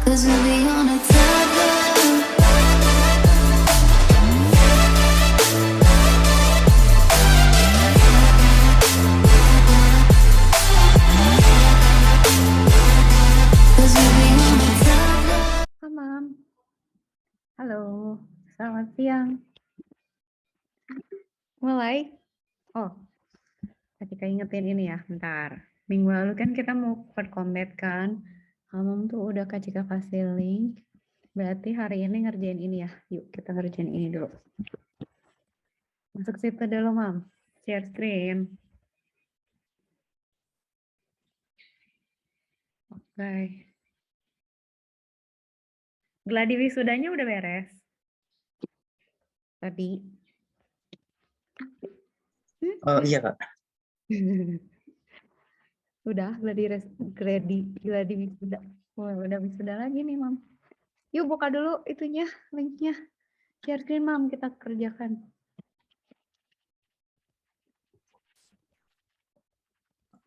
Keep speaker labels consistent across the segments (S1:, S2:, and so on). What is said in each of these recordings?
S1: 'Cause we'll be on a tether.
S2: Hai, Mam. Halo, selamat siang. Mulai? Oh, tadi ingetin ini ya, bentar. Minggu lalu kan kita mau combat kan. Mam tuh udah Kak kasih link. Berarti hari ini ngerjain ini ya. Yuk kita ngerjain ini dulu. Masuk situ dulu, Mam. Share screen. Oke. Gladi wisudanya udah beres? Tadi.
S3: Oh iya Kak.
S2: Udah, gladi wisuda. Wah, udah wisuda lagi nih, Mam. Yuk buka dulu itunya, linknya. Share screen, Mam, kita kerjakan.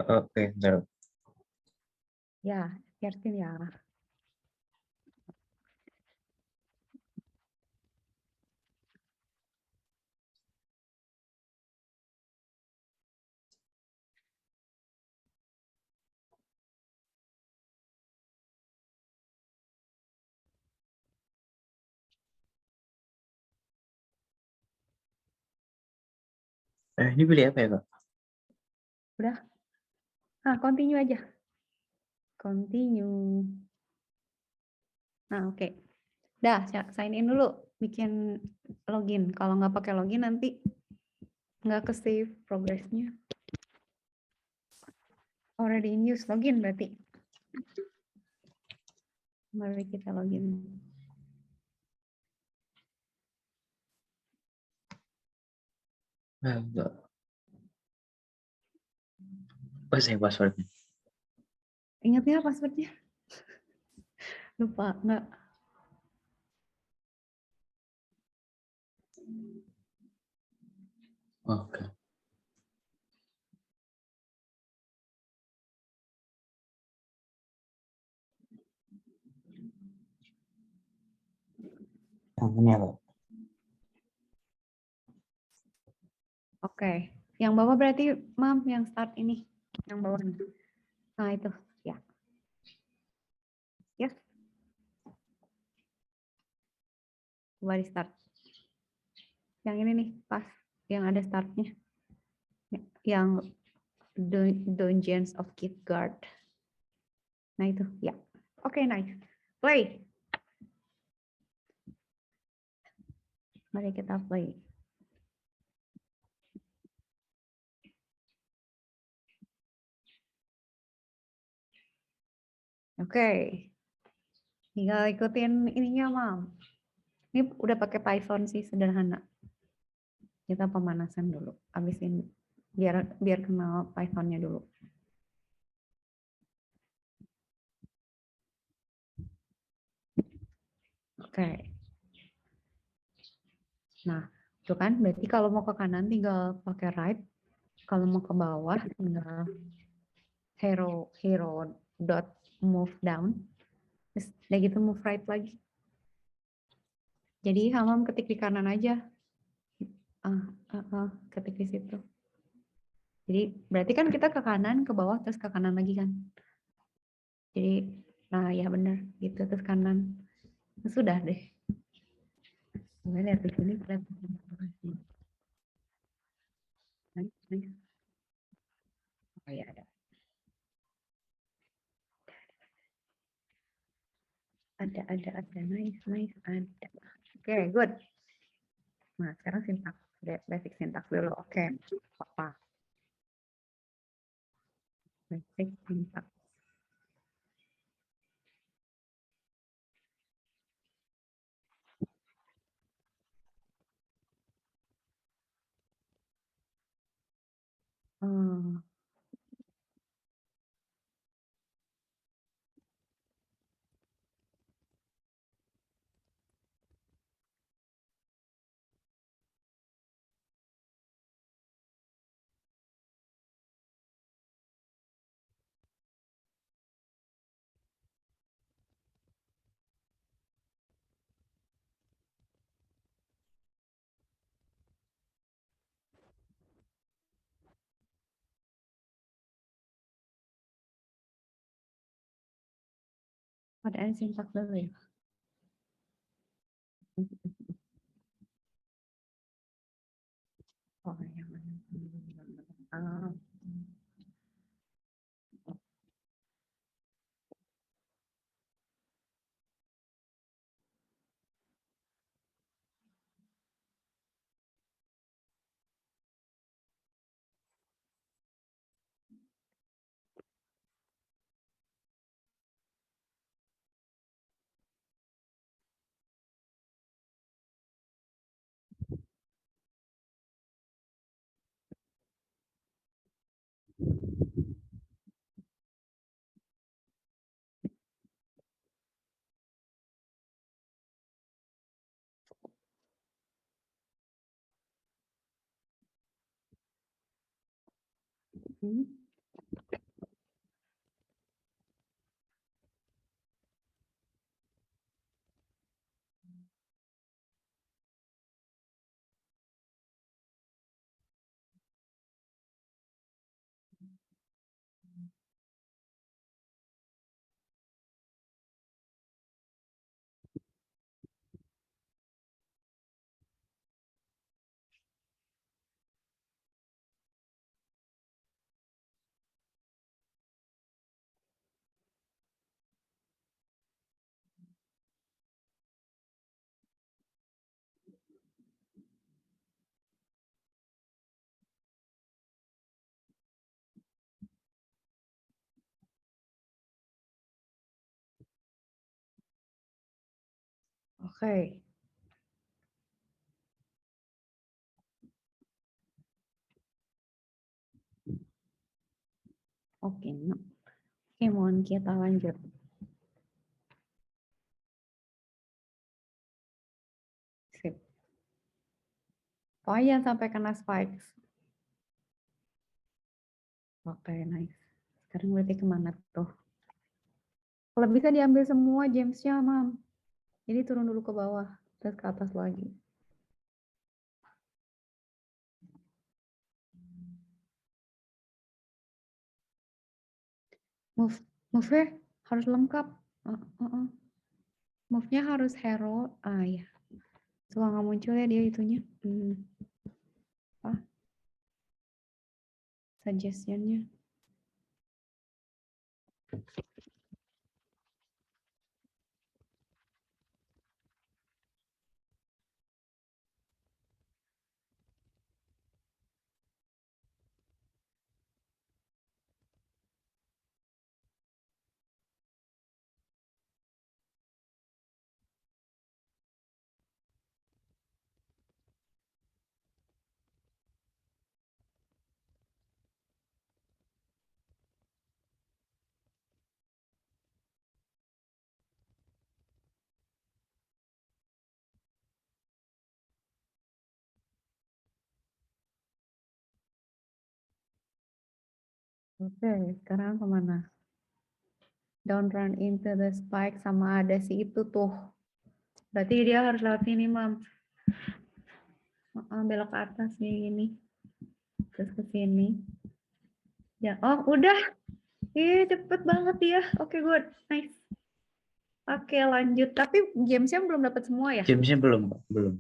S3: Oke, bentar.
S2: Ya, share screen ya.
S3: Ini pilih apa ya Kak?
S2: Udah? Continue aja. Continue. Nah, oke. Dah, sign in dulu. Bikin login. Kalau nggak pakai login nanti nggak ke save progress-nya. Already in use. Login berarti. Mari kita login.
S3: Enggak. Oh, saya passwordnya.
S2: Ingat ya passwordnya? Lupa, nggak?
S3: Oke. Yang ini ya Kak?
S2: Oke. Yang bawah berarti, Mam, yang start ini. Yang bawah. Nah, itu. Ya. Yes. Coba di start. Yang ini nih, pas. Yang ada startnya. Yang Dungeons of Kidgard. Nah itu, ya. Oke, nice. Play. Mari kita play. Oke. Tinggal ikutin ininya, Mam. Ini udah pakai Python sih, sederhana. Kita pemanasan dulu. Abisin biar kenal Python-nya dulu. Oke. Nah, itu kan berarti kalau mau ke kanan tinggal pakai right. Kalau mau ke bawah tinggal hero dot move down. Terus udah gitu move right lagi. Jadi Hamam ketik di kanan aja. Ketik di situ. Jadi berarti kan kita ke kanan, ke bawah, terus ke kanan lagi kan. Jadi, nah ya benar gitu, terus kanan. Sudah deh. Mulai lihat di sini. Oh ya ada. Ada. Nice. Ada. Oke, good. Nah, sekarang sintaks. Basic sintaks dulu. Oke. Apa? Basic sintaks. Hmm. Ada simpak dulu ya. Oh, yang mana? Ah, hmm. Oke. Oke, no. Oke, mohon kita lanjut. Sip. Pokoknya jangan sampai kena spikes. Oke, nice. Sekarang berarti kemana tuh? Kalau bisa diambil semua Jamesnya, Mam. Jadi turun dulu ke bawah, terus ke atas lagi. Move-nya harus lengkap. Move-nya harus hero. Ah ya, suka nggak muncul ya dia itunya. Apa? Suggestion-nya. Oke, sekarang kemana? Don't run into the spike sama ada si itu tuh. Berarti dia harus lewat sini, Mam. Belok ke atas nih gini. Terus ke sini. Ya, oh udah. Ih, cepet banget ya. Oke, good. Nice. Oke, lanjut. Tapi Jamesnya belum dapat semua ya?
S3: Jamesnya belum, Pak. Belum.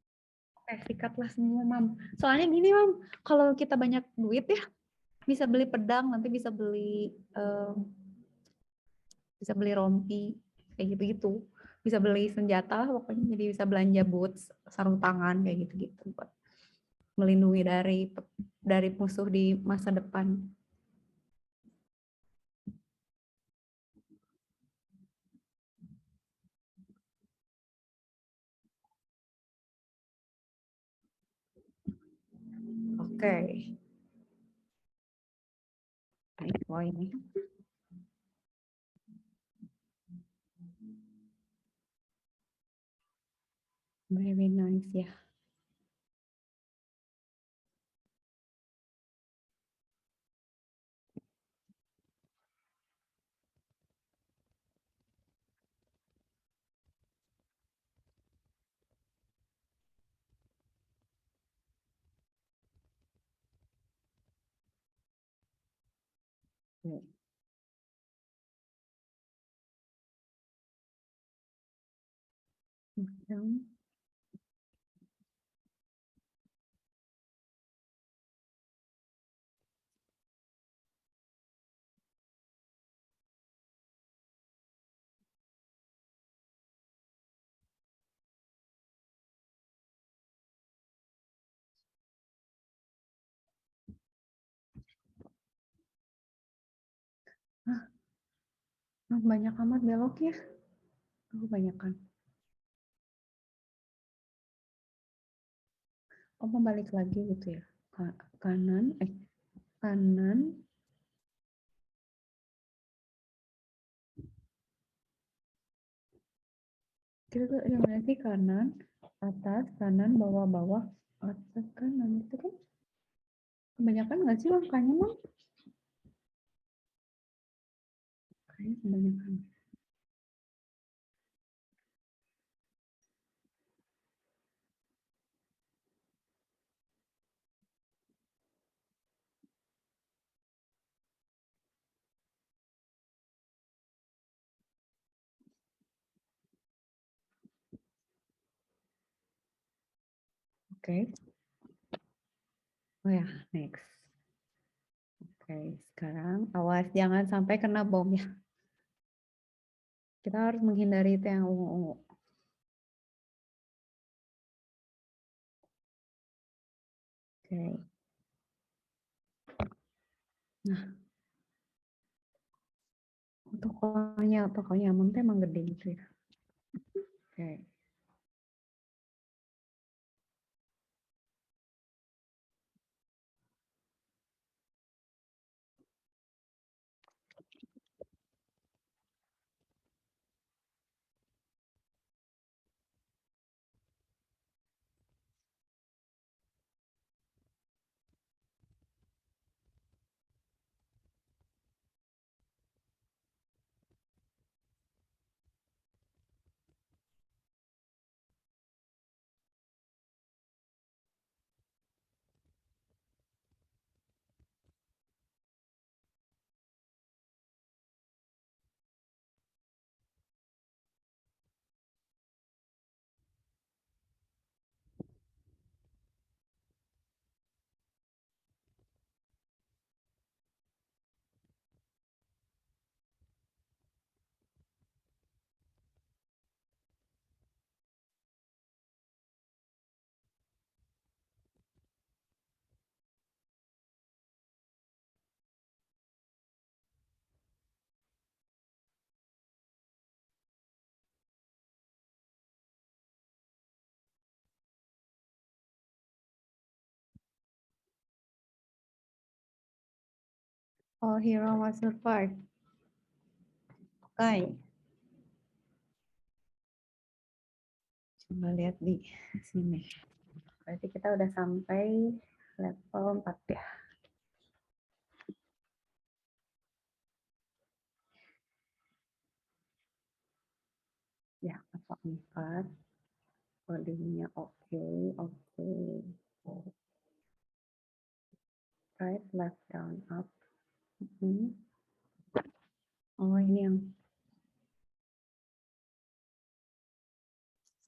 S2: Oke, sikatlah semua, Mam. Soalnya gini, Mam. Kalau kita banyak duit ya, bisa beli pedang, nanti bisa beli rompi, kayak gitu-gitu. Bisa beli senjata, pokoknya jadi bisa belanja boots, sarung tangan, kayak gitu-gitu. Buat melindungi dari musuh di masa depan. Oke. Nice boy ini. Very nice ya. Down. Banyak amat beloknya. Aku banyakan. Oh, mau balik lagi gitu ya. Kanan, kanan. Kita tuh yang mana sih? Kanan, atas, kanan, bawah, bawah, atas, kanan. Itu kan kebanyakan nggak sih langkahnya, Mam? Kayaknya kebanyakan. Oke. Oh ya, next. Oke, sekarang awas jangan sampai kena bom ya. Kita harus menghindari itu yang ungu-ungu. Oke. Nah, tokonya Amon tuh emang gede gitu ya. Oke. All hero must survive. Oke. Coba lihat di sini. Berarti kita udah sampai level 4 ya. Ya, level 4. Codingnya oke. Right, left, down, up. Oh, ini yang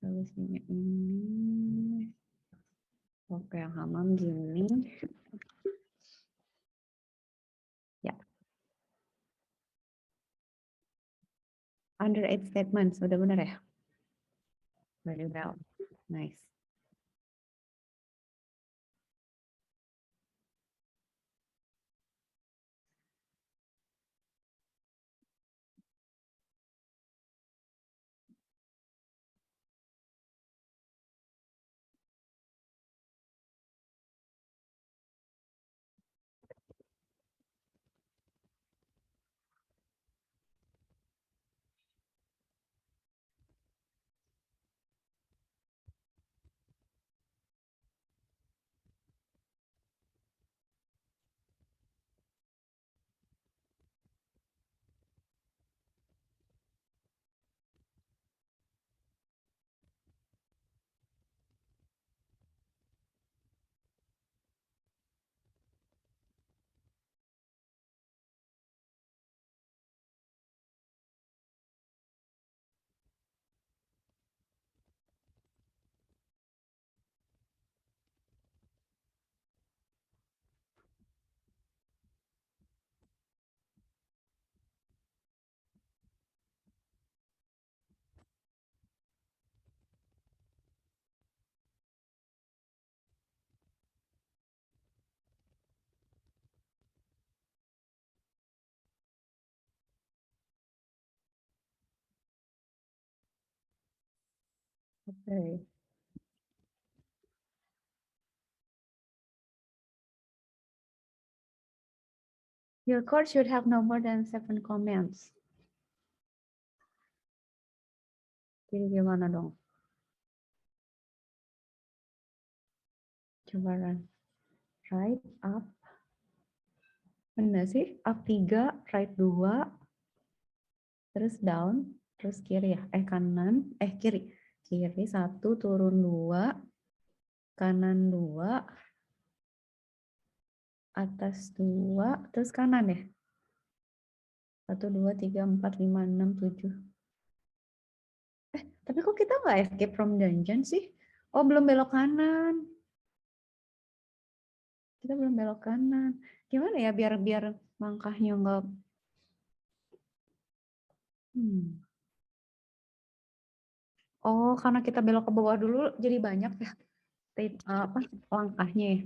S2: solusinya ini. Oke, yang Hamam gini. Ya. Under 8 statements, udah benar ya? Very well. Nice. Oke. Your code should have no more than 7 comments. Jadi gimana dong? Coba run. Right, up. Benar sih? Up 3, right 2, terus down, terus kiri ya? Kanan, kiri. Kiri 1, turun 2, kanan 2, atas 2, terus kanan ya? 1, 2, 3, 4, 5, 6, 7. Tapi kok kita nggak escape from dungeon sih? Oh, belum belok kanan. Kita belum belok kanan. Gimana ya biar langkahnya nggak... Oh, karena kita belok ke bawah dulu jadi banyak ya apa langkahnya ya.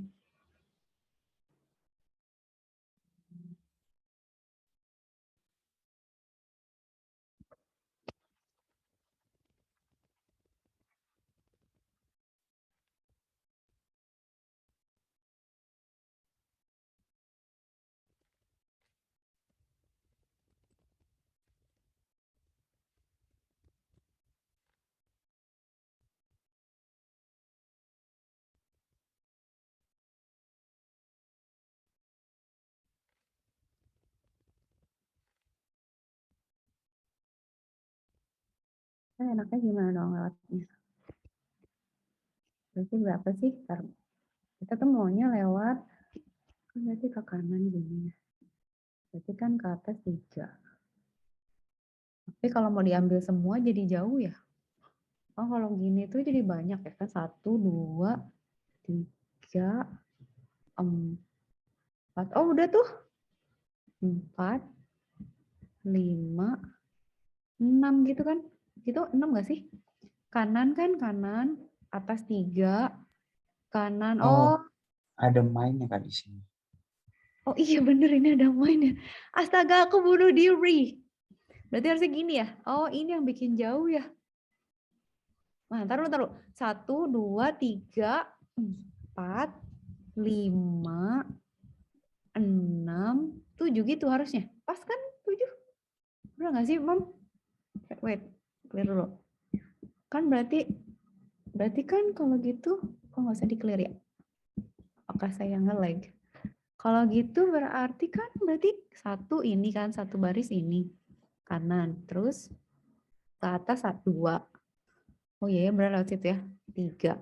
S2: Enaknya gimana dong lewatnya? Berarti berapa sih? Kita tuh maunya lewat, berarti ke kanan gini ya. Berarti kan ke atas 3. Tapi kalau mau diambil semua jadi jauh ya. Oh, kalau gini tuh jadi banyak ya kan. 1, 2, 3, 4. Oh, udah tuh. 4, 5, 6 gitu kan. Gitu 6 nggak sih? Kanan kan kanan, atas 3, kanan.
S3: Oh,
S2: Oh,
S3: ada mainnya kan di sini.
S2: oh iya bener ini ada mainnya. Astaga, aku bunuh diri. Berarti harusnya gini ya. Oh, ini yang bikin jauh ya. Nah, taruh. 1, 2, 3, 4, 5, 6, 7 gitu harusnya. Pas kan 7? Udah nggak sih, Mam? Wait, clear dulu. Kan berarti kan kalau gitu, kok nggak usah di-clear ya? Apakah saya nge-lag? Kalau gitu berarti kan berarti satu ini kan, satu baris ini. Kanan. Terus ke atas 2. Oh iya, benar lewat situ ya. 3.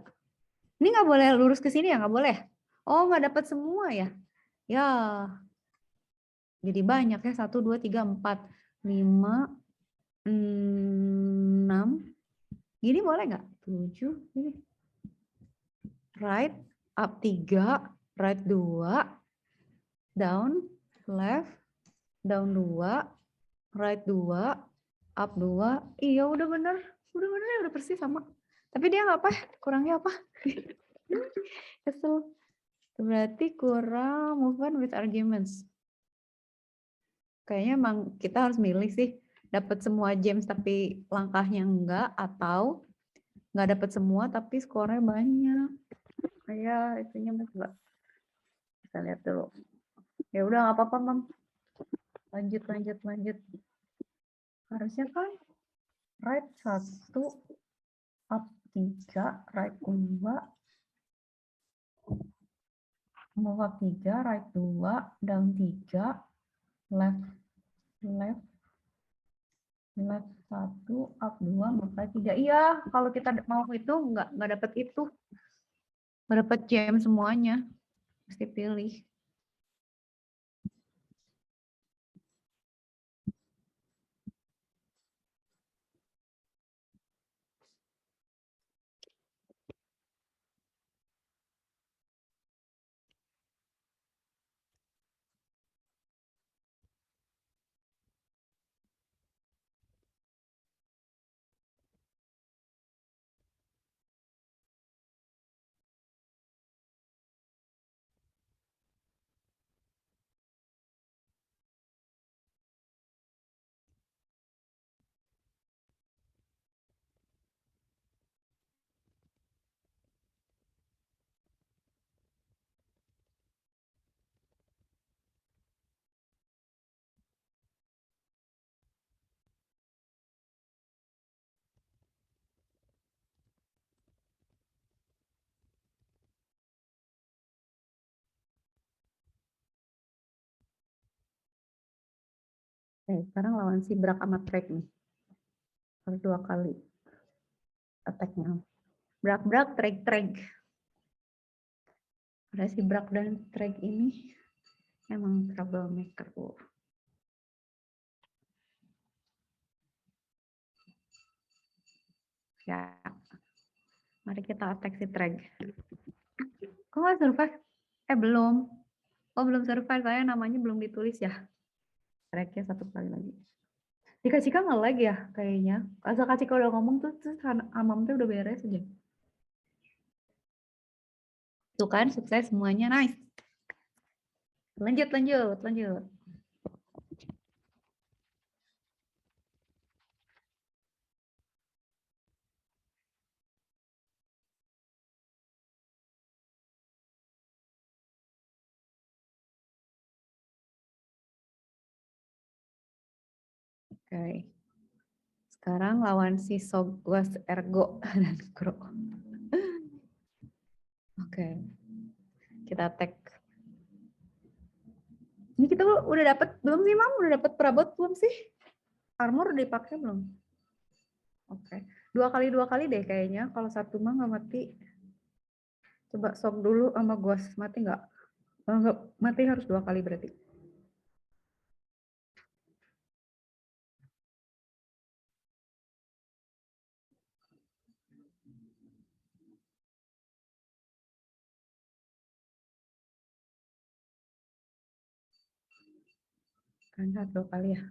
S2: Ini nggak boleh lurus ke sini ya? Nggak boleh? Oh, nggak dapat semua ya? Ya, jadi banyak ya. 1, 2, 3, 4, 5, 6. Gini boleh nggak? 7. Gini. Right, up 3, right 2, down, left, down 2, right 2, up 2. Iya udah bener. Udah bener ya, udah persis sama. Tapi dia nggak apa? Kurangnya apa? Kesel. Berarti kurang move on with arguments. Kayaknya emang kita harus milih sih. Dapat semua gems tapi langkahnya enggak, atau nggak dapat semua tapi skornya banyak. Kayak itunya enggak. Kita lihat dulu. Ya udah nggak apa-apa, Mam. Lanjut. Harusnya kan right 1, up 3, right 2, move up 3, right 2, down 3, left, left 1, up 2, move right 3. Iya, kalau kita mau itu nggak dapat itu. Nggak dapat gem semuanya. Mesti pilih. Oke, sekarang lawan si Brak sama Trek nih. Harus 2 kali attack-nya. Brak, Trek. Ada si Brak dan Trek ini emang troublemaker. Ya, mari kita attack si Trek. Kok nggak survive? Belum. Oh, belum survive. Saya namanya belum ditulis ya. Treknya 1 kali lagi. Dika Cika nge-lag ya kayaknya. Asal Kak Cika udah ngomong tuh, terus Amam tuh udah beres aja. Tuh kan, sukses semuanya. Nice. Lanjut. Oke. Sekarang lawan si Sogwas Ergo dan Kro. Oke. Kita tag. Ini kita udah dapat belum sih, Mam? Udah dapat perabot belum sih? Armor udah dipakai belum? Oke. 2 kali deh kayaknya. Kalau 1 mah nggak mati. Coba sok dulu sama Gwas. Mati nggak? Nggak mati, harus 2 kali berarti. Kan 2 kali ya.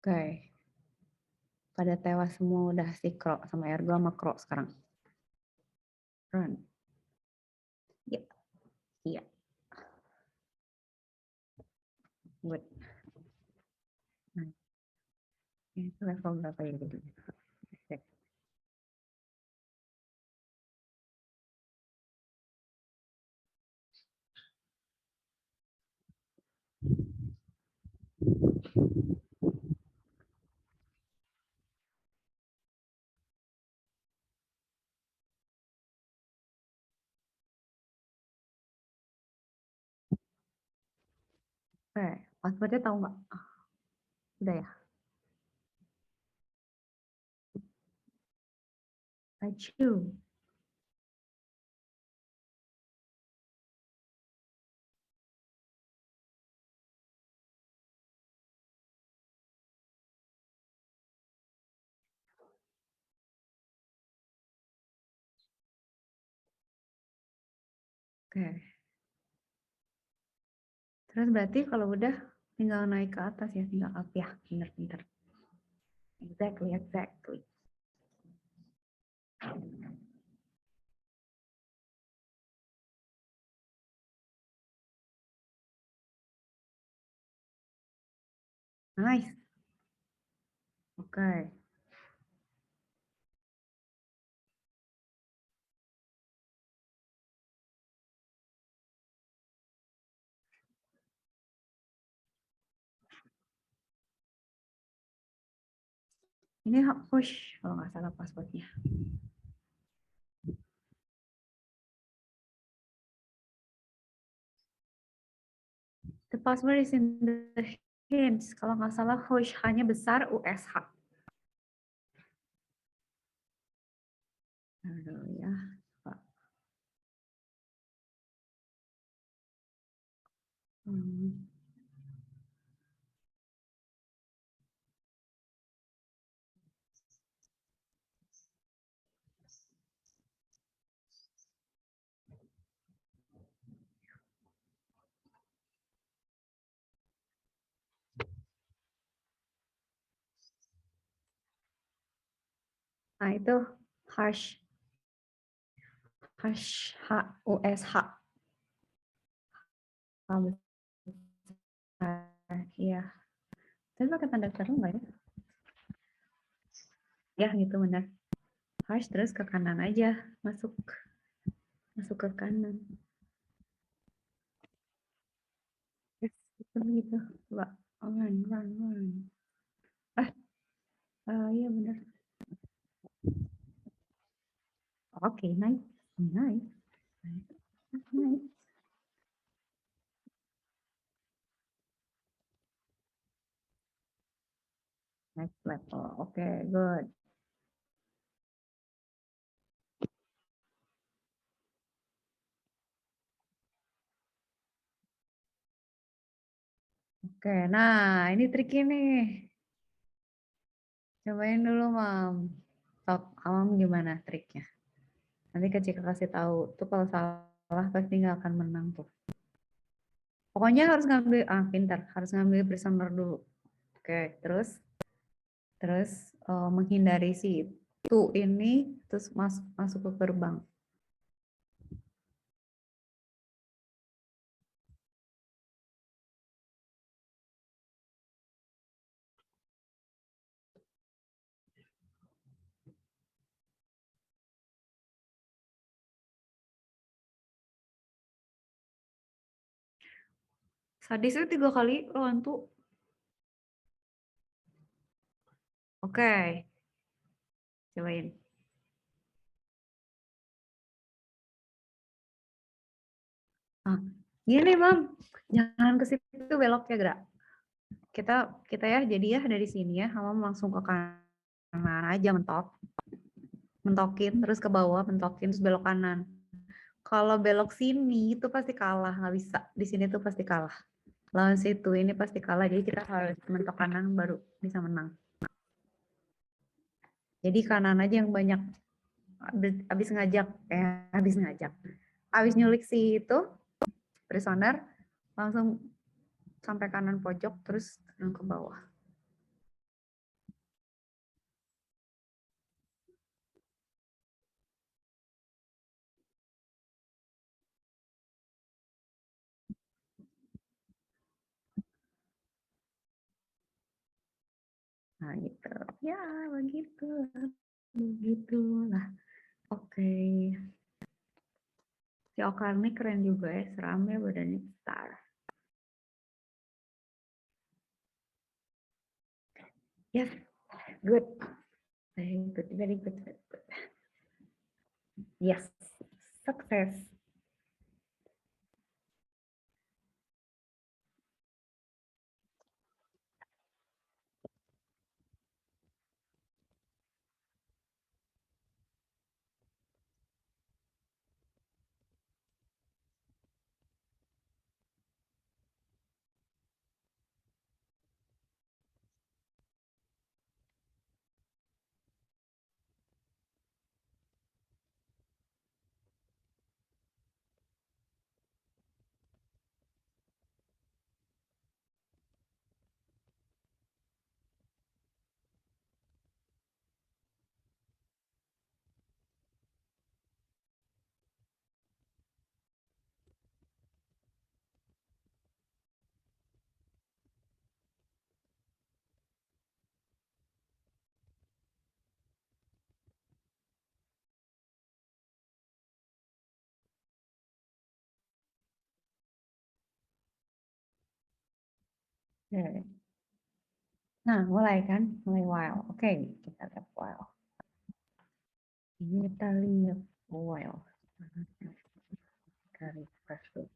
S2: Oke. Pada tewas semua udah si Kro sama Ergo sama Kro sekarang. Run. Ya. Iya. Good. Nah, ini level berapa ya gitu? Cek. Oke, passwordnya tahu nggak? Udah ya? Acu. Oke. Terus berarti kalau udah tinggal naik ke atas ya, tinggal up ya. Bener-bener. Exactly. Nice. Oke. Ini push kalau nggak salah passwordnya. The password is in the hints. Kalau nggak salah push hanya besar USH. Aduh ya. Hmm. Nah itu hash USH. Iya. Tapi pakai tanda seru nggak ya? Ya gitu benar. Hash terus ke kanan aja, masuk ke kanan. Begitu, coba. Run, run, run. Ah, iya benar. Oke, nice. Nice. Nice. Next level. Oke, good. Oke, nah ini trik ini. Cobain dulu, Mam. Sok, Mam gimana triknya? Nanti Kak Cika kasih tahu. Tuh kalau salah pasti nggak akan menang tuh. Pokoknya harus ngambil, pintar. Harus ngambil prisoner dulu. Oke, terus terus menghindari si itu ini, terus masuk masuk ke gerbang. Sadisnya 3 kali lawan tuh. Oke, cobain. Ah, gini, Mam. Jangan ke situ belok ya, gerak. Kita kita ya jadi ya dari sini ya, Mam langsung ke kanan aja mentok. Mentokin terus ke bawah, mentokin terus belok kanan. Kalau belok sini itu pasti kalah, nggak bisa. Di sini tuh pasti kalah. Lawan situ ini pasti kalah, jadi kita harus mentok kanan baru bisa menang. Jadi kanan aja yang banyak. Habis ngajak, habis nyulik si itu prisoner, langsung sampai kanan pojok terus ke bawah. Nah gitu. Ya begitu. Begitulah. Oke. Si Okar ini keren juga ya, seram ya badannya besar. Yes, good. Very good, very good, very good. Yes, success. Oke. Nah, mulai kan? Mulai while. Oke, kita lihat while. Ini kita lihat while. Kita refresh dulu.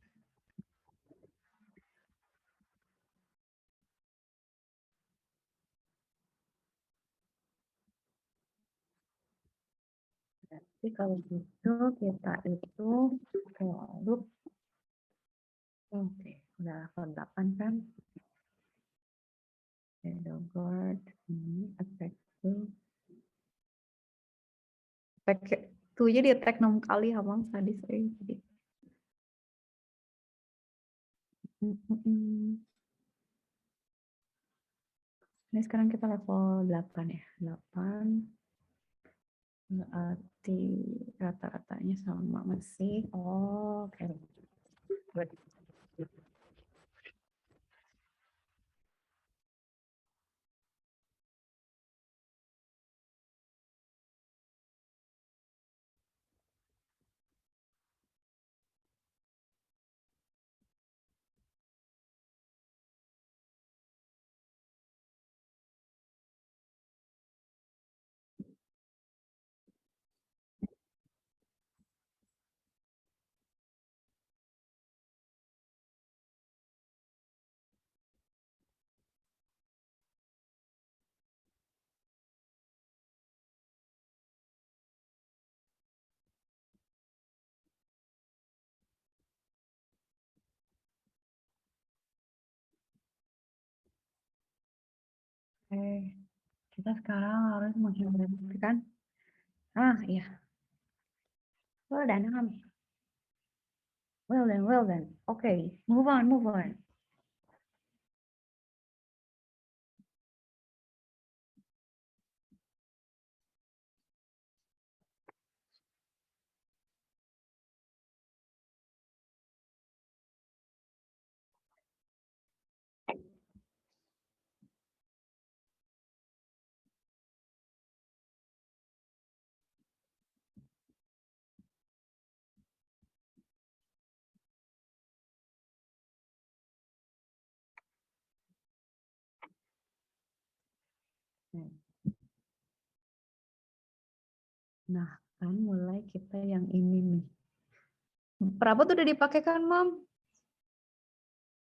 S2: Jadi kalau gitu kita itu loop. Oke, udah level 8 kan? Shadow guard, ini attack tuh. Attack tuh jadi attack 6 kali abang tadi saya. Jadi. Ini sekarang kita level 8 ya. 8 berarti rata-ratanya sama masih. Oh, oke. Good. Oke, kita sekarang harus mengimplementasikan. Iya. Well done, Ham. Well done, well done. Okay, move on, move on. Nah, kan mulai kita yang ini nih. Perabot udah dipakai kan, Mom?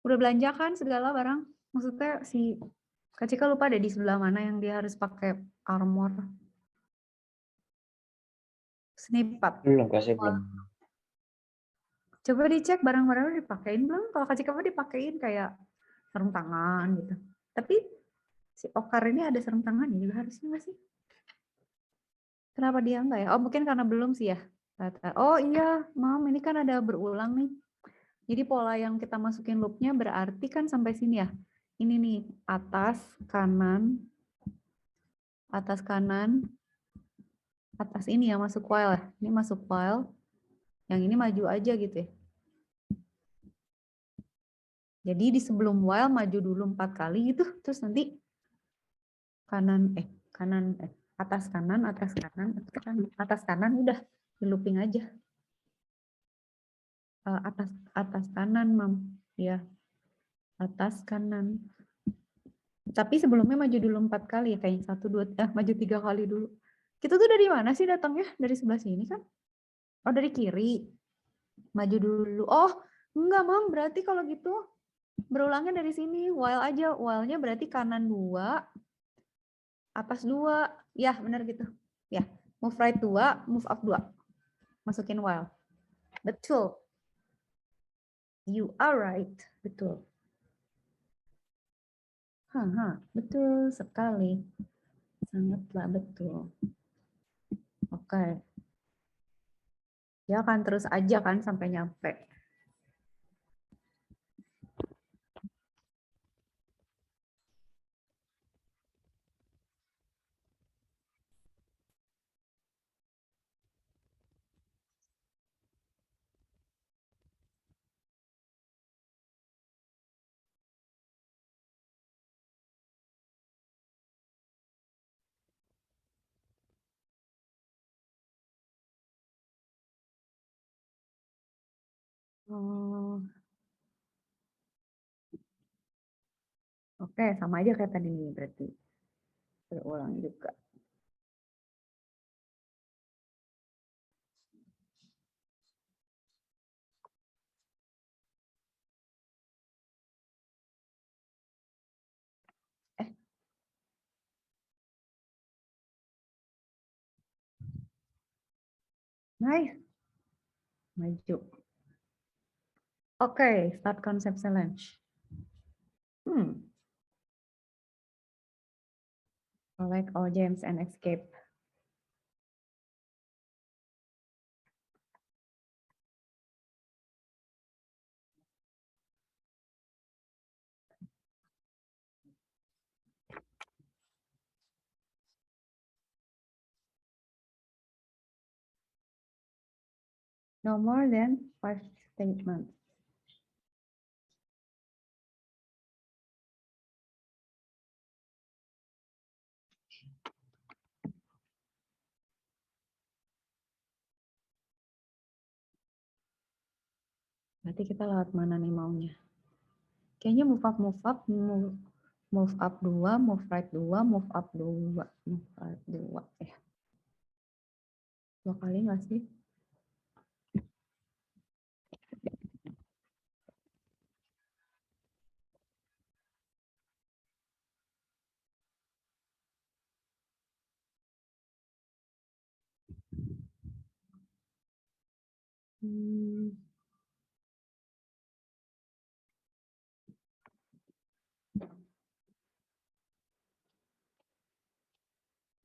S2: Udah belanja kan segala barang? Maksudnya si Kak Cika lupa deh di sebelah mana yang dia harus pakai armor. Snipat.
S3: Belum, kasih belum.
S2: Coba dicek barang-barang udah dipakein belum? Kalau Kak Cika mah dipakein kayak sarung tangan gitu. Tapi si Okar ini ada sarung tangan juga harusnya nggak sih? Kenapa dia enggak ya? Oh mungkin karena belum sih ya. Oh iya, Mam, ini kan ada berulang nih. Jadi pola yang kita masukin loopnya berarti kan sampai sini ya. Ini nih, atas kanan, atas ini ya masuk while ya. Ini masuk while, yang ini maju aja gitu ya. Jadi di sebelum while maju dulu 4 kali gitu, terus nanti atas kanan, atas kanan udah di looping aja. Atas kanan, Mam. Ya, atas kanan. Tapi sebelumnya maju dulu 4 kali ya, kayaknya 1, 2, maju 3 kali dulu. Kita tuh dari mana sih datangnya? Dari sebelah sini kan? Oh, dari kiri. Maju dulu. Oh, enggak, Mam. Berarti kalau gitu berulangnya dari sini. While aja. While-nya berarti kanan 2, atas 2. Ya, benar gitu. Ya, move right 2, move up 2. Masukin while. Betul. You are right. Betul. Betul sekali. Sangatlah betul. Oke. Ya akan terus aja kan sampai nyampe. Oh, oke, sama aja kayak tadi nih berarti. Berulang juga. Eh, nice. Maju. Oke, start concept challenge. Collect all gems and escape. No more than 5 statements. Berarti kita lewat mana nih maunya? Kayaknya move up, move up 2, move right 2, move up 2, move right 2. 2 kali nggak sih?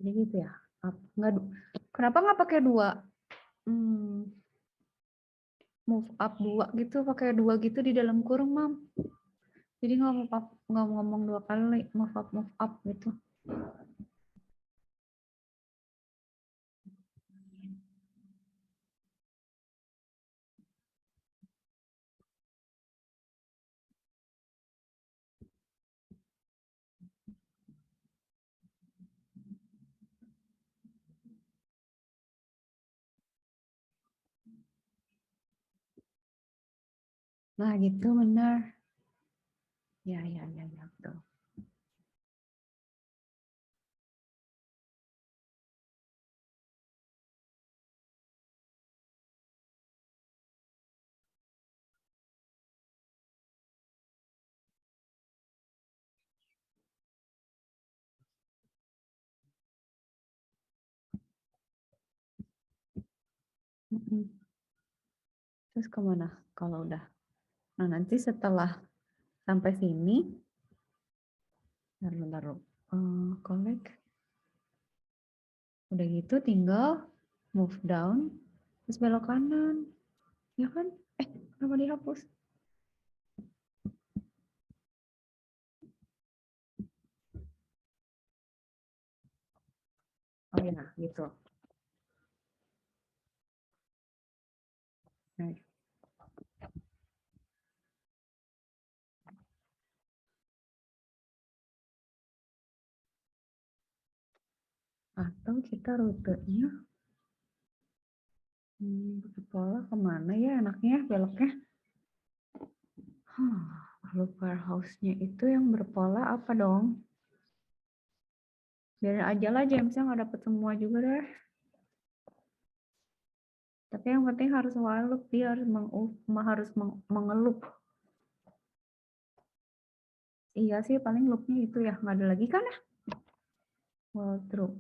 S2: Jadi gitu ya. Kenapa nggak pakai 2? Move up 2 gitu, pakai 2 gitu di dalam kurung, Mam. Jadi nggak ngomong 2 kali, move up gitu. Nah, gitu benar. Ya, betul. Terus kemana kalau udah? Nah, nanti setelah sampai sini, taruh collect. Udah gitu tinggal move down, terus belok kanan. Ya kan? Kenapa dihapus? Oh ya, gitu. Nah. Atau kita rutenya pola kemana ya enaknya beloknya? Loop warehouse-nya itu yang berpola apa dong? Biarin aja lah Jamesnya nggak dapet semua juga deh. Tapi yang penting harus while loop, dia harus mengelup. Iya sih paling loopnya itu ya, nggak ada lagi kan ya? While true.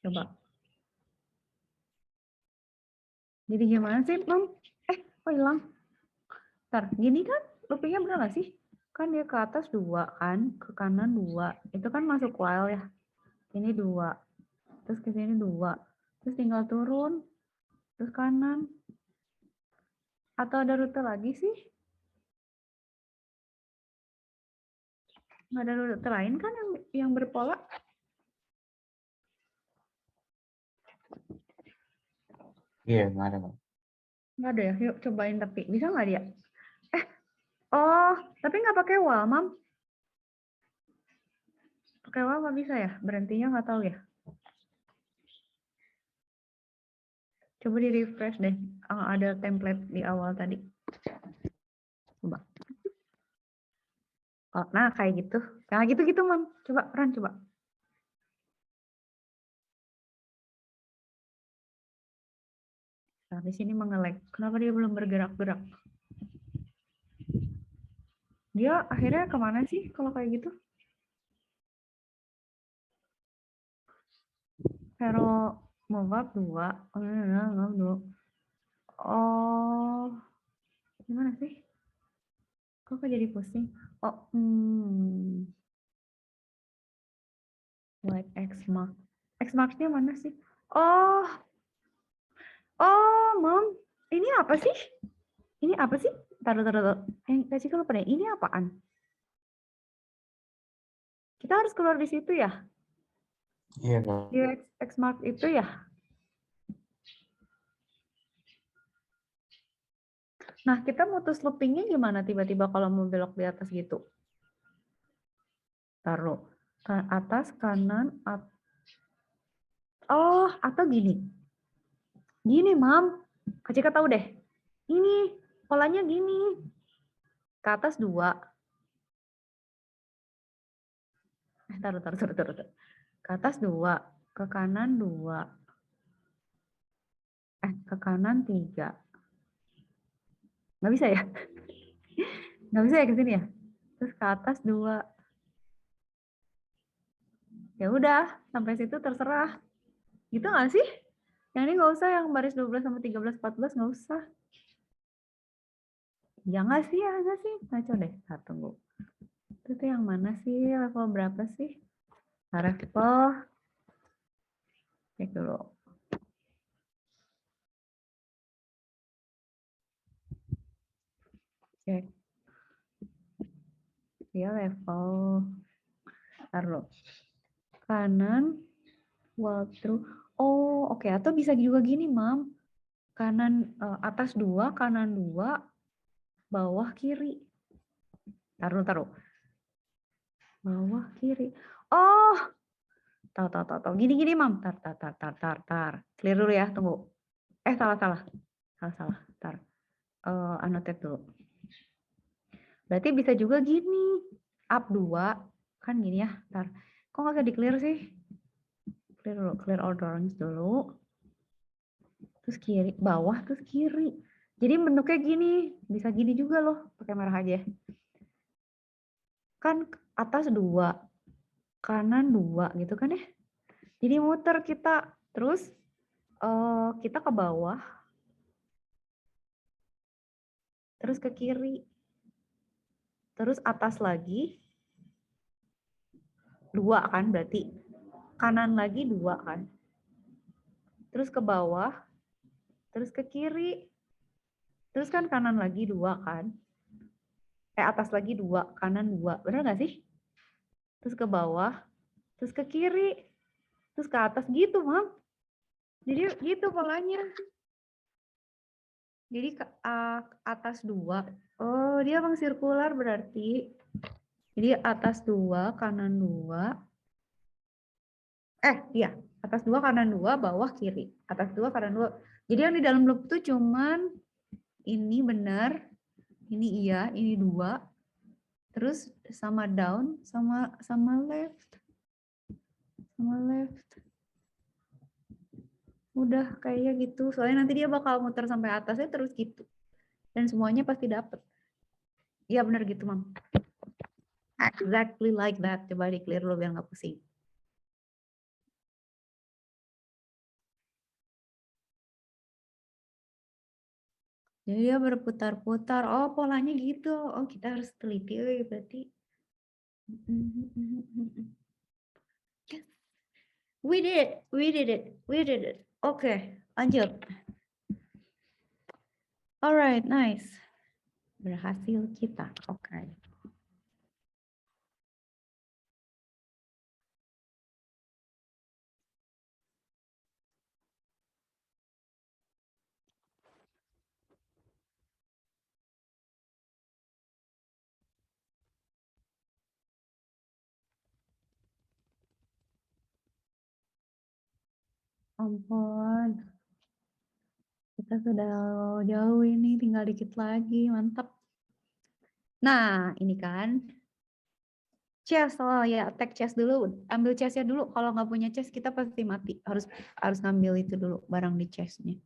S2: Coba. Jadi gimana sih, Mam? Kok hilang? Ntar, gini kan loopingnya bener nggak sih? Kan dia ke atas 2 kan, ke kanan 2. Itu kan masuk while ya. Ini 2. Terus ke sini 2. Terus tinggal turun. Terus kanan. Atau ada rute lagi sih? Nggak ada rute lain kan yang berpola?
S3: Iya, nggak ada, Bang.
S2: Nggak ada ya? Yuk cobain tapi. Bisa nggak dia? Oh, tapi nggak pakai wall, Mam. Pakai wall nggak bisa ya? Berhentinya nggak tahu ya? Coba di refresh deh. Ada template di awal tadi. Coba. Oh, nah, kayak gitu. Nah, gitu-gitu, Mam. Coba, Ran, coba. Nah, di sini mengelek. Kenapa dia belum bergerak-gerak? Dia akhirnya kemana sih kalau kayak gitu? Hero move up 2. Oh, gimana sih? Kok jadi pusing? Oh, white X mark. X marknya mana sih? Oh, Mom. Ini apa sih? Ini apa sih? Taruh. Kasih ke lupa deh. Ini apaan? Kita harus keluar di situ ya?
S3: Iya, Bang.
S2: Di X mark itu ya? Nah, kita mutus loopingnya gimana tiba-tiba kalau mau belok di atas gitu? Taruh ke atas, kanan, oh, atau gini. Gini, Mam. Kak Cika tahu deh. Ini, polanya gini. Ke atas 2. Taruh. Ke atas 2. Ke kanan 2. Ke kanan 3. Nggak bisa ya? Nggak bisa ya ke sini ya? Terus ke atas 2. Ya udah, sampai situ terserah. Gitu nggak sih? Yang ini nggak usah, yang baris 12 sama 13, 14 nggak usah. Ya nggak sih, ya nggak sih. Ngaco deh, tunggu. Itu tuh yang mana sih? Level berapa sih? Level, cek dulu. Cek. Dia level, taruh. Kanan, walkthrough. Oh, oke. Atau bisa juga gini, Mam. Kanan, atas 2, kanan 2, bawah kiri. Taruh. Bawah kiri. Oh, tahu. Gini, Mam. Tar. Clear dulu ya, tunggu. Salah. Tar. Annotate dulu. Berarti bisa juga gini. Up 2, kan gini ya. Tar. Kok nggak bisa di-clear sih? Clear dulu, clear all drawings dulu. Terus kiri, bawah, terus kiri. Jadi bentuknya gini. Bisa gini juga loh, pakai merah aja. Kan atas 2, kanan 2 gitu kan ya. Jadi muter kita, terus kita ke bawah, terus ke kiri, terus atas lagi 2 kan berarti, kanan lagi 2 kan, terus ke bawah, terus ke kiri, terus kan kanan lagi 2 kan, atas lagi 2, kanan 2, bener nggak sih? Terus ke bawah, terus ke kiri, terus ke atas gitu, Mam. Jadi gitu polanya. Jadi ke atas 2. Oh, dia emang sirkular berarti. Jadi atas 2, kanan 2. Iya. Atas 2, kanan 2, bawah kiri. Atas 2, kanan 2. Jadi yang di dalam loop itu cuman ini benar, ini iya, ini 2. Terus sama down, sama left. Sama left. Udah kayak gitu. Soalnya nanti dia bakal muter sampai atasnya terus gitu. Dan semuanya pasti dapet. Iya benar gitu, Mam. Exactly like that. Coba di clear dulu biar nggak pusing. Jadi dia berputar-putar. Oh, polanya gitu. Oh, kita harus teliti berarti. Yes. We did it. Oke, lanjut. Alright, nice. Berhasil kita. Oke. Ampun. Kita sudah jauh ini, tinggal dikit lagi. Mantap. Nah, ini kan chest. Oh ya, tag chest dulu. Ambil chestnya dulu. Kalau nggak punya chest, kita pasti mati. Harus ngambil itu dulu, barang di chestnya.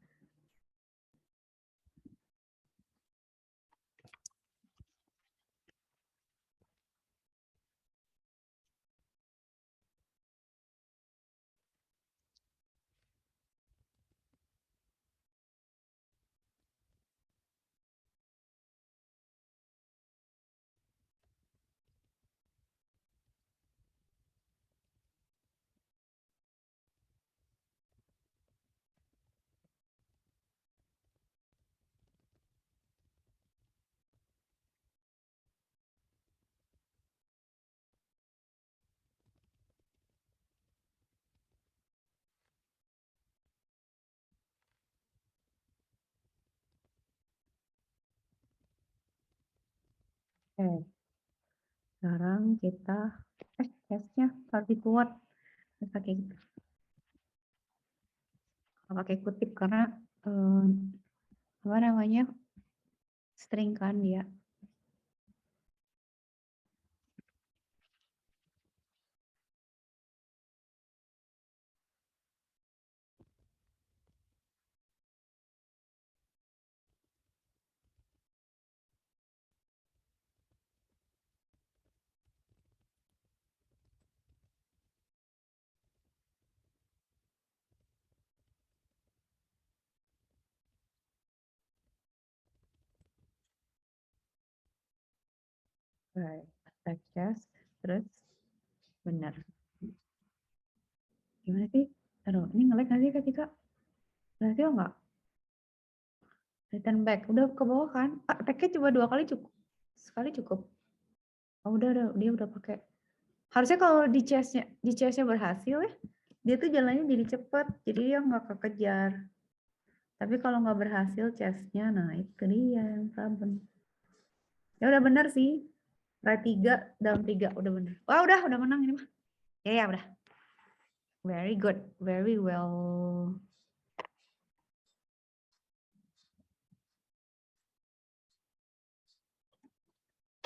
S2: Oke. Sekarang kita chestnya harus dikuat. Harus pakai gitu. Pakai kutip karena apa namanya, string kan dia. Right. Attack chest, terus benar. Gimana sih? Taruh, ini nge-lag nggak sih ketika? Berhasil nggak? Return back, udah ke bawah kan? Ah, attack-nya coba 2 kali cukup. Sekali cukup. Oh, udah, dia udah pakai. Harusnya kalau di chestnya berhasil ya, dia tuh jalannya jadi cepet, jadi dia nggak kekejar. Tapi kalau nggak berhasil chestnya, nah itu dia yang problem. Ya udah bener sih. Try 3 dalam 3 udah bener. Wah udah menang ini mah. Ya udah. Very good, very well.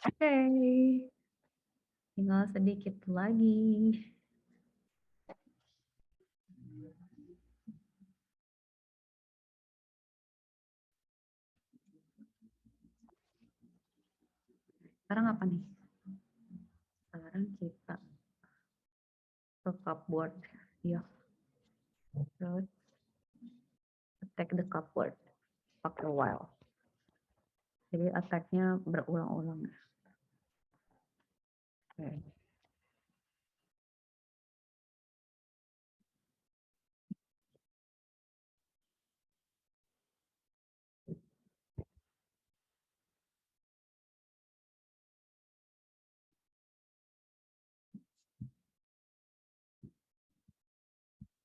S2: Oke. Tinggal sedikit lagi. Sekarang apa nih? Sekarang kita ke cupboard. Ya. Terus attack the cupboard. Pakai while. Jadi attack-nya berulang-ulang. Oke.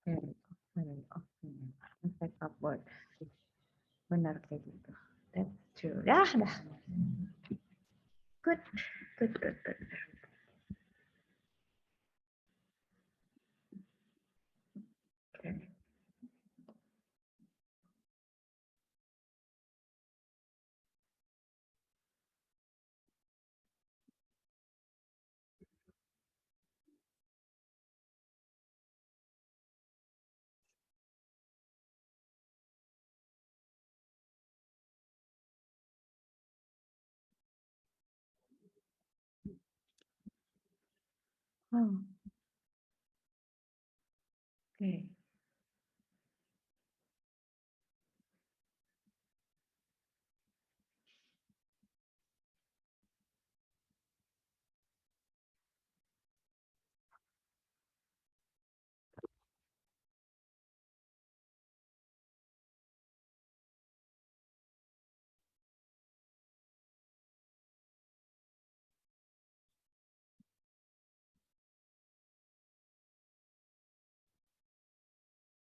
S2: Oke. Attack cupboard. Benar kayak gitu. That's true. Dah. Good. Good. Oke. Oh, oke.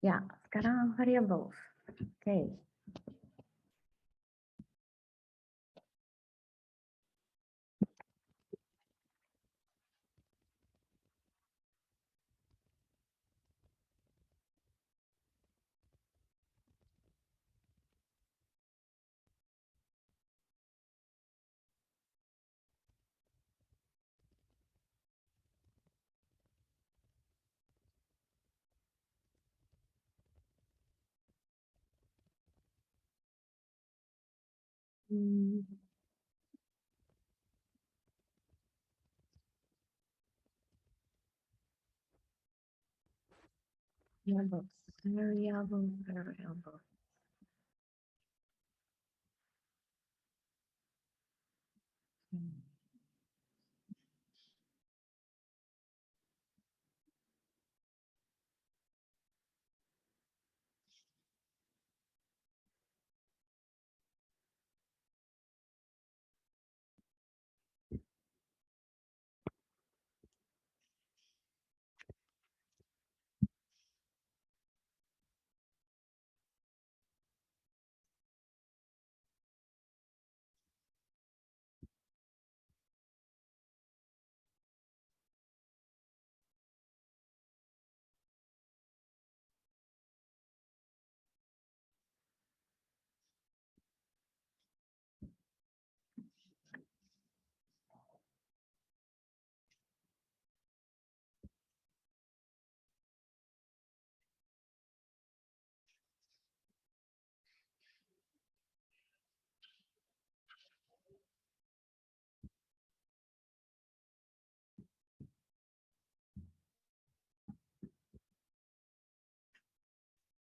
S2: Ya, sekarang variables. Oke. Hmm, variable. Hmm.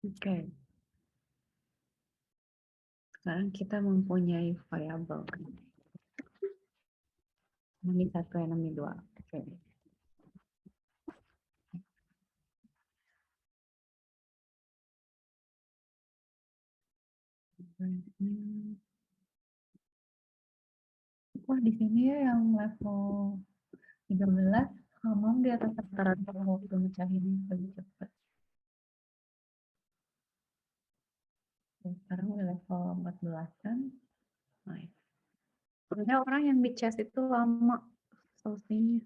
S2: Oke. Sekarang kita mempunyai variabel. enemy 1, enemy 2. Oke. Wah, di sini ya yang level 13 Hamam di atas rata-rata waktu mecahinnya lebih cepat. Sekarang udah level 14 kan. Nice. Sebenarnya orang yang di chest itu lama selesainya.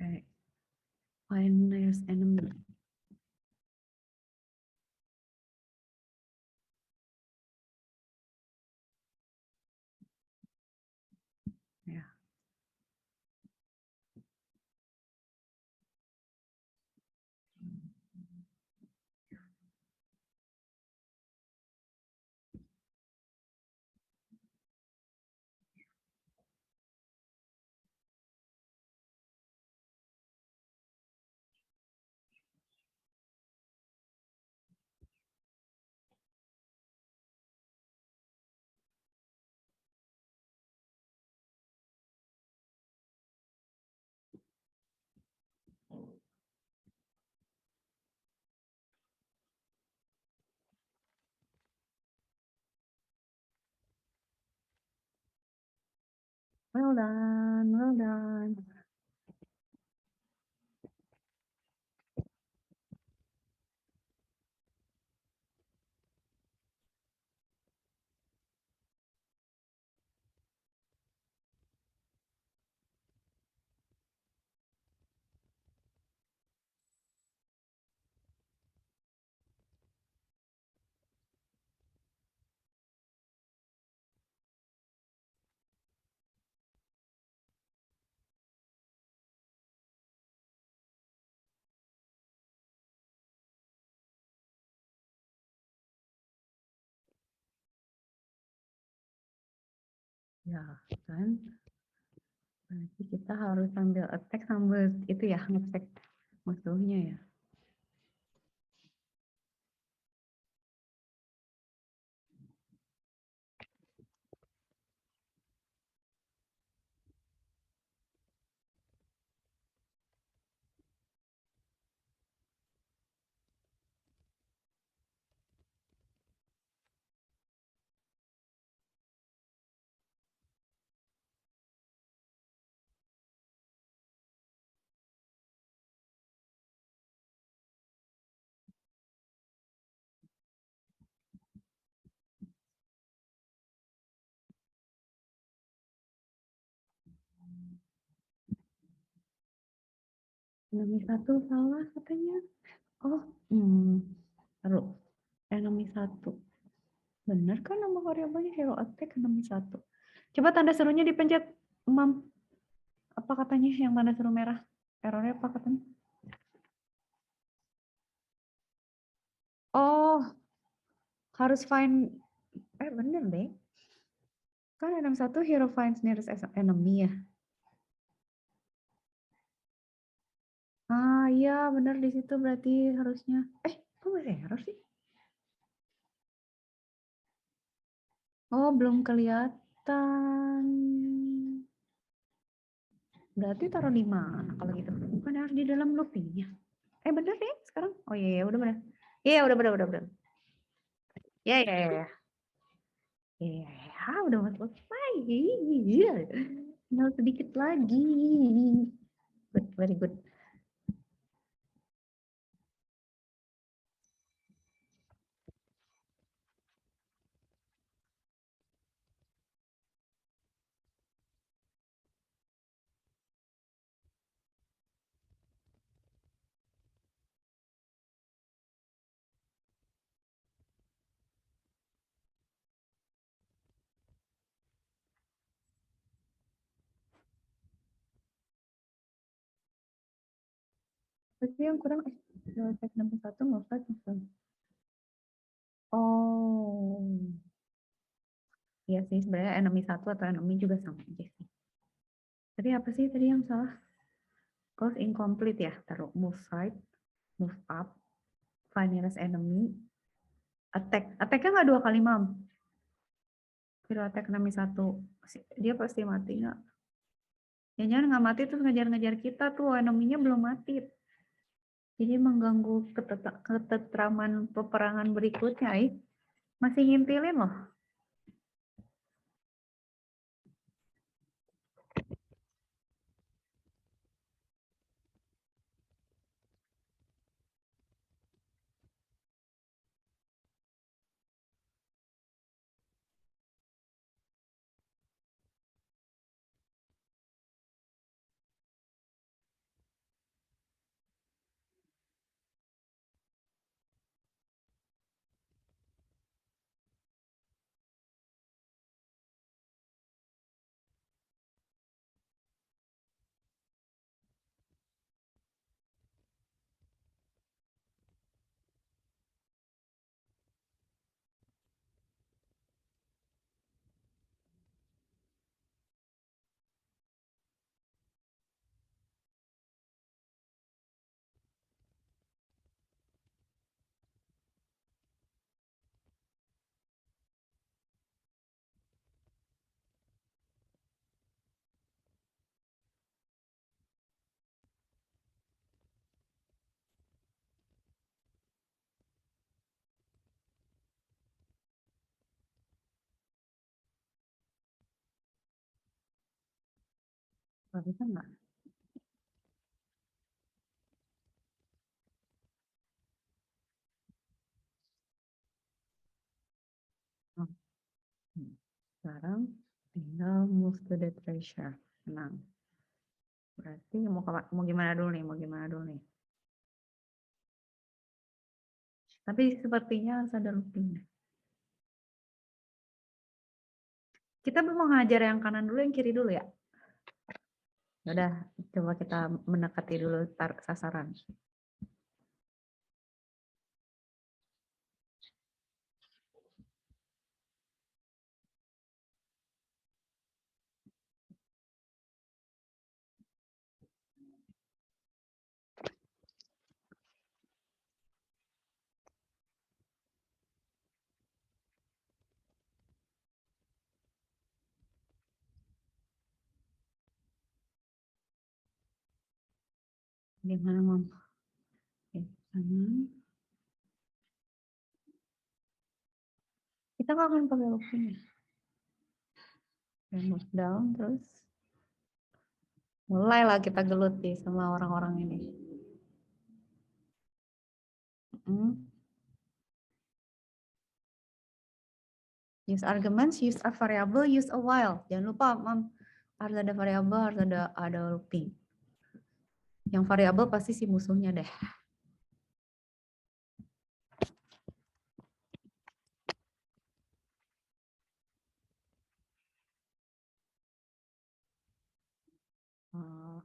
S2: Okay. Find nearest enemy. Ya. Well done, well done. Ya, kan? Berarti kita harus sambil attack sambil itu ya, nge-attack musuhnya ya. Enemy 1 salah katanya. Oh, taruh. Enemy 1. Bener kan nama variabelnya hero attack enemy 1. Coba tanda serunya dipencet, Mam. Apa katanya yang tanda seru merah? Errornya apa katanya? Oh, harus find, bener deh. Kan enemy 1 hero finds nearest enemy ya. Ah iya bener di situ berarti harusnya. Kok masih error sih? Oh belum kelihatan. Berarti taruh di mana kalau gitu? Bukan harus di dalam loopingnya. Bener deh sekarang. Oh iya, udah bener. Iya udah bener. Iya. Iya, udah mau selesai. Iya. Tinggal sedikit lagi. Good, very good. Berarti yang kurang cek 61 nggak usah tuh. Oh. Iya sih, sebenarnya enemy 1 atau enemy juga sama aja sih. Tadi apa sih tadi yang salah? Cause incomplete ya, taruh move side, move up, find nearest enemy, attack. Attack-nya nggak 2 kali, Mam. Kalau attack enemy 1, dia pasti mati nggak? Ya jangan nggak mati terus ngejar-ngejar kita tuh, enemy-nya belum mati. Jadi mengganggu ketentraman peperangan berikutnya, masih ngintilin loh. Nggak bisa nggak? Oh. Sekarang tinggal move to the treasure. Tenang. Berarti mau gimana dulu nih? Mau gimana dulu nih? Tapi sepertinya harus ada looping. Kita mau ngajar yang kanan dulu, yang kiri dulu ya? Udah, coba kita mendekati dulu sasaran. Gimana, Mam? Oke, kanan. Kita nggak akan pakai looping ya? Move down, terus mulailah kita geluti sama orang-orang ini. Use arguments, use a variable, use a while. Jangan lupa, Mam, harus ada variabel, harus ada looping. Yang variabel pasti si musuhnya deh.
S4: Oh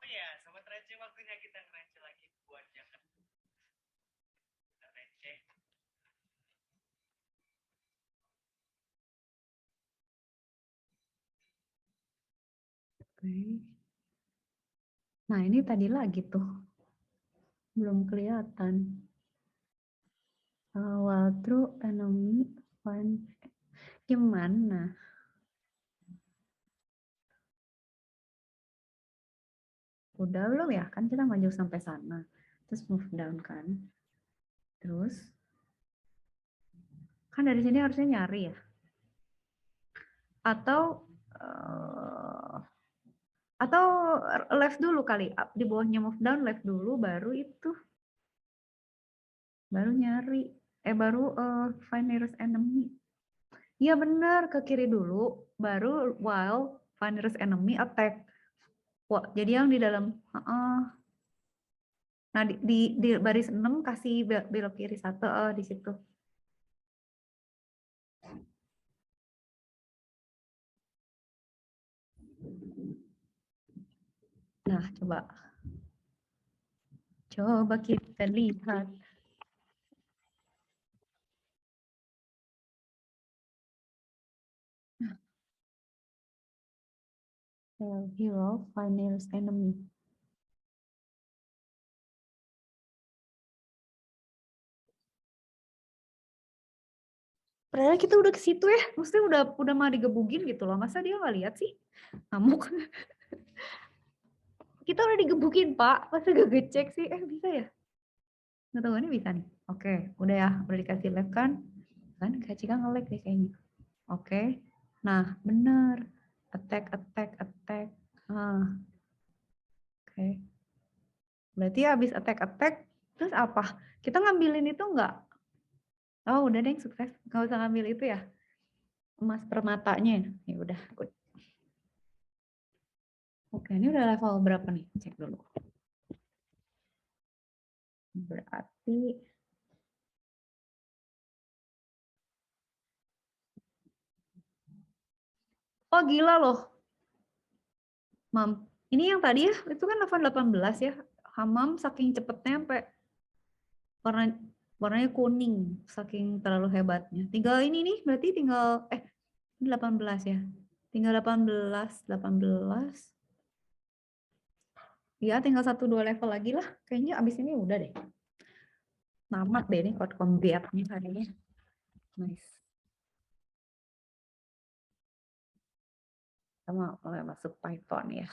S4: ya, sobat receh, waktunya kita ngereceh lagi buat jangan receh.
S2: Oke. Nah, ini tadi lagi tuh. Belum kelihatan. While true enemy find. Gimana? Udah belum ya? Kan kita maju sampai sana. Terus move down kan. Terus. Kan dari sini harusnya nyari ya. Atau left dulu kali. Di bawahnya move down, left dulu. Baru itu. Baru nyari. Baru find nearest enemy. Iya benar, ke kiri dulu. Baru while find nearest enemy attack. Wah, jadi yang di dalam. Nah, di baris 6 kasih belok kiri satu di situ. Nah, coba kita lihat. Hero, finance enemy. Padahal kita udah ke situ ya, maksudnya udah mau digebugin gitu loh. Masa dia nggak lihat sih? Ngamuk. Kita udah digebukin, Pak. Masa gak ngecek sih? Bisa ya? Nggak tahu, ini bisa nih. Oke, udah ya. Udah dikasih live kan? Kan Kak Cika nge-lag deh kayaknya. Oke. Nah, bener. Attack. Oke. Berarti habis attack, terus apa? Kita ngambilin itu enggak? Oh, udah deh, sukses. Nggak usah ngambil itu ya. Emas permatanya. Ya udah, good. Oke, ini udah level berapa nih? Cek dulu. Berarti oh gila loh, Mam. Ini yang tadi ya, itu kan level 18 ya. Hamam saking cepetnya sampai warnanya kuning, saking terlalu hebatnya. Tinggal ini nih, berarti tinggal ini 18 ya. Tinggal 18. Ya, tinggal 1-2 level lagi lah. Kayaknya abis ini udah deh. Namat deh ini code combatnya kayaknya. Nice. Sama mulai masuk Python ya.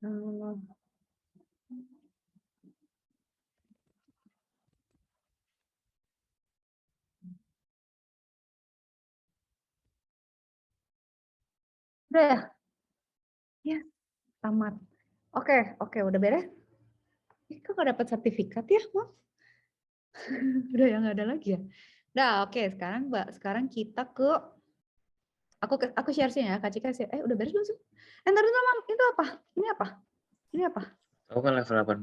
S2: Hmm. Udah ya? Ya, tamat. Oke, udah beres. Kok nggak dapat sertifikat ya, Mam? Udah ya, nggak ada lagi ya. Nah, oke, sekarang kita ke aku share sih ya, Kak Cika share. Udah beres belum sih? Ntar dulu, Mam. Itu apa? Ini apa? Ini apa?
S3: Aku kan level 18.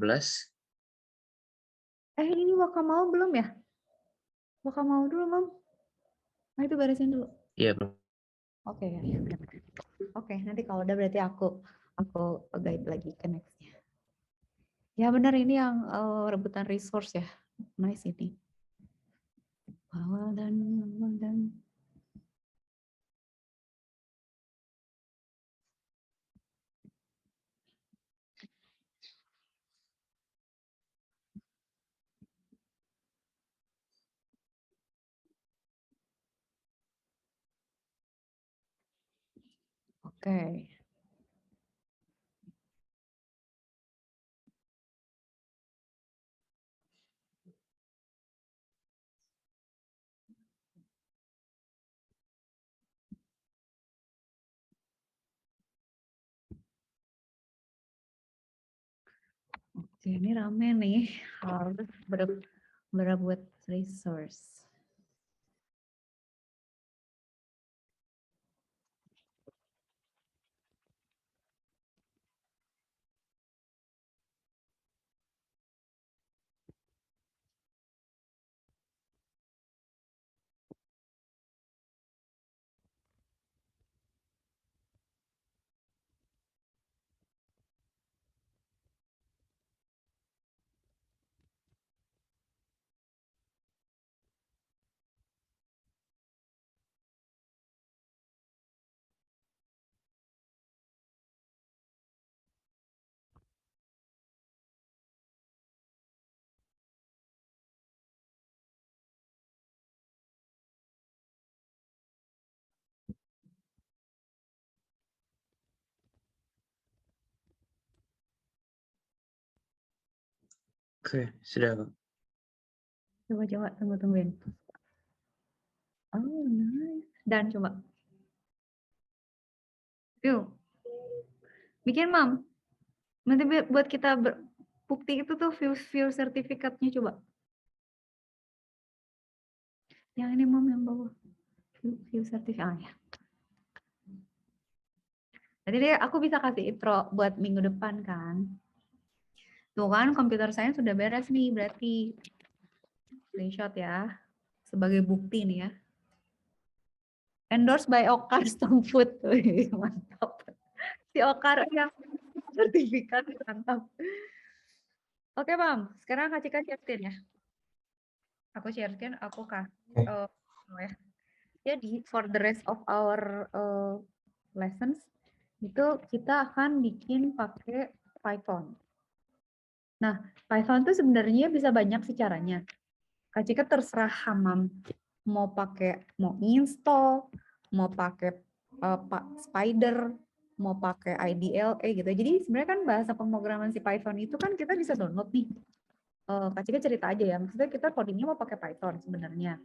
S2: Ini Wakamau belum ya? Wakamau dulu, Mam. Nah, itu beresin dulu.
S3: Iya, belum.
S2: Oke, ya, benar. Oke, nanti kalau udah berarti aku guide lagi ke nextnya. Ya benar, ini yang rebutan resource ya. Nice ini. Awal dan oke. Oke, ini rame nih. Harus buat resource.
S3: Oke, sudah.
S2: Coba tungguin. Oh, nice. Dan coba. Yuk, bikin Mam. Nanti buat kita bukti itu tuh view sertifikatnya coba. Yang ini Mam yang bawah. View sertifikat. Ya. Jadi deh aku bisa kasih intro buat minggu depan kan. Tuh kan komputer saya sudah beres nih berarti. Screenshot ya. Sebagai bukti nih ya. Endorse by Okar Stone Food. Wih, mantap. Si Okar yang sertifikat mantap. Oke, Mam. Sekarang Kak Cika share screen ya. Aku share screen, aku kasih ya. Jadi for the rest of our lessons itu kita akan bikin pakai Python. Nah, Python itu sebenarnya bisa banyak sih caranya. Kak Cika terserah Hamam mau install, mau pakai Spider, mau pakai IDLE gitu. Jadi sebenarnya kan bahasa pemrograman si Python itu kan kita bisa download nih. Kak Cika cerita aja ya, maksudnya kita codingnya mau pakai Python sebenarnya.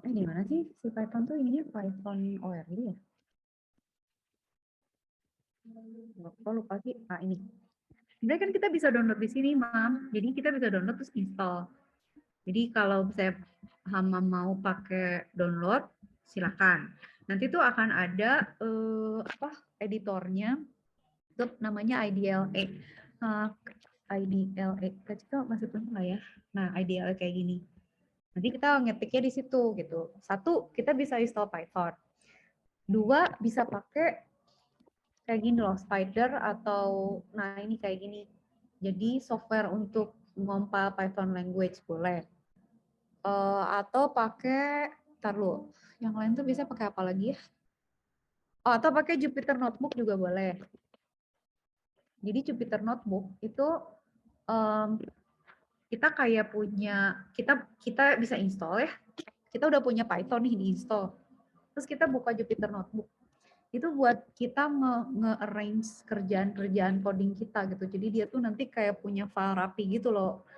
S2: Di mana sih si Python tuh ininya Python ORG ya? Kok lupa sih? Nah ini. Sebenarnya kan kita bisa download di sini, Mam. Jadi kita bisa download terus install. Jadi kalau saya Hama mau pakai download, silakan. Nanti tuh akan ada editornya, itu namanya IDLE. IDLE, kita masih punya nggak ya? Nah, IDLE kayak gini. Nanti kita ngetiknya di situ gitu. Satu, kita bisa install Python. Dua, bisa pakai kayak gini loh, Spider atau nah ini kayak gini. Jadi software untuk ngompal Python language boleh. Atau pakai taruh. Yang lain tuh bisa pakai apa lagi ya? Oh, atau pakai Jupyter Notebook juga boleh. Jadi Jupyter Notebook itu kita kayak punya kita bisa install ya. Kita udah punya Python nih di-install. Terus kita buka Jupyter Notebook. Itu buat kita nge-arrange kerjaan-kerjaan coding kita gitu. Jadi dia tuh nanti kayak punya file rapi gitu loh,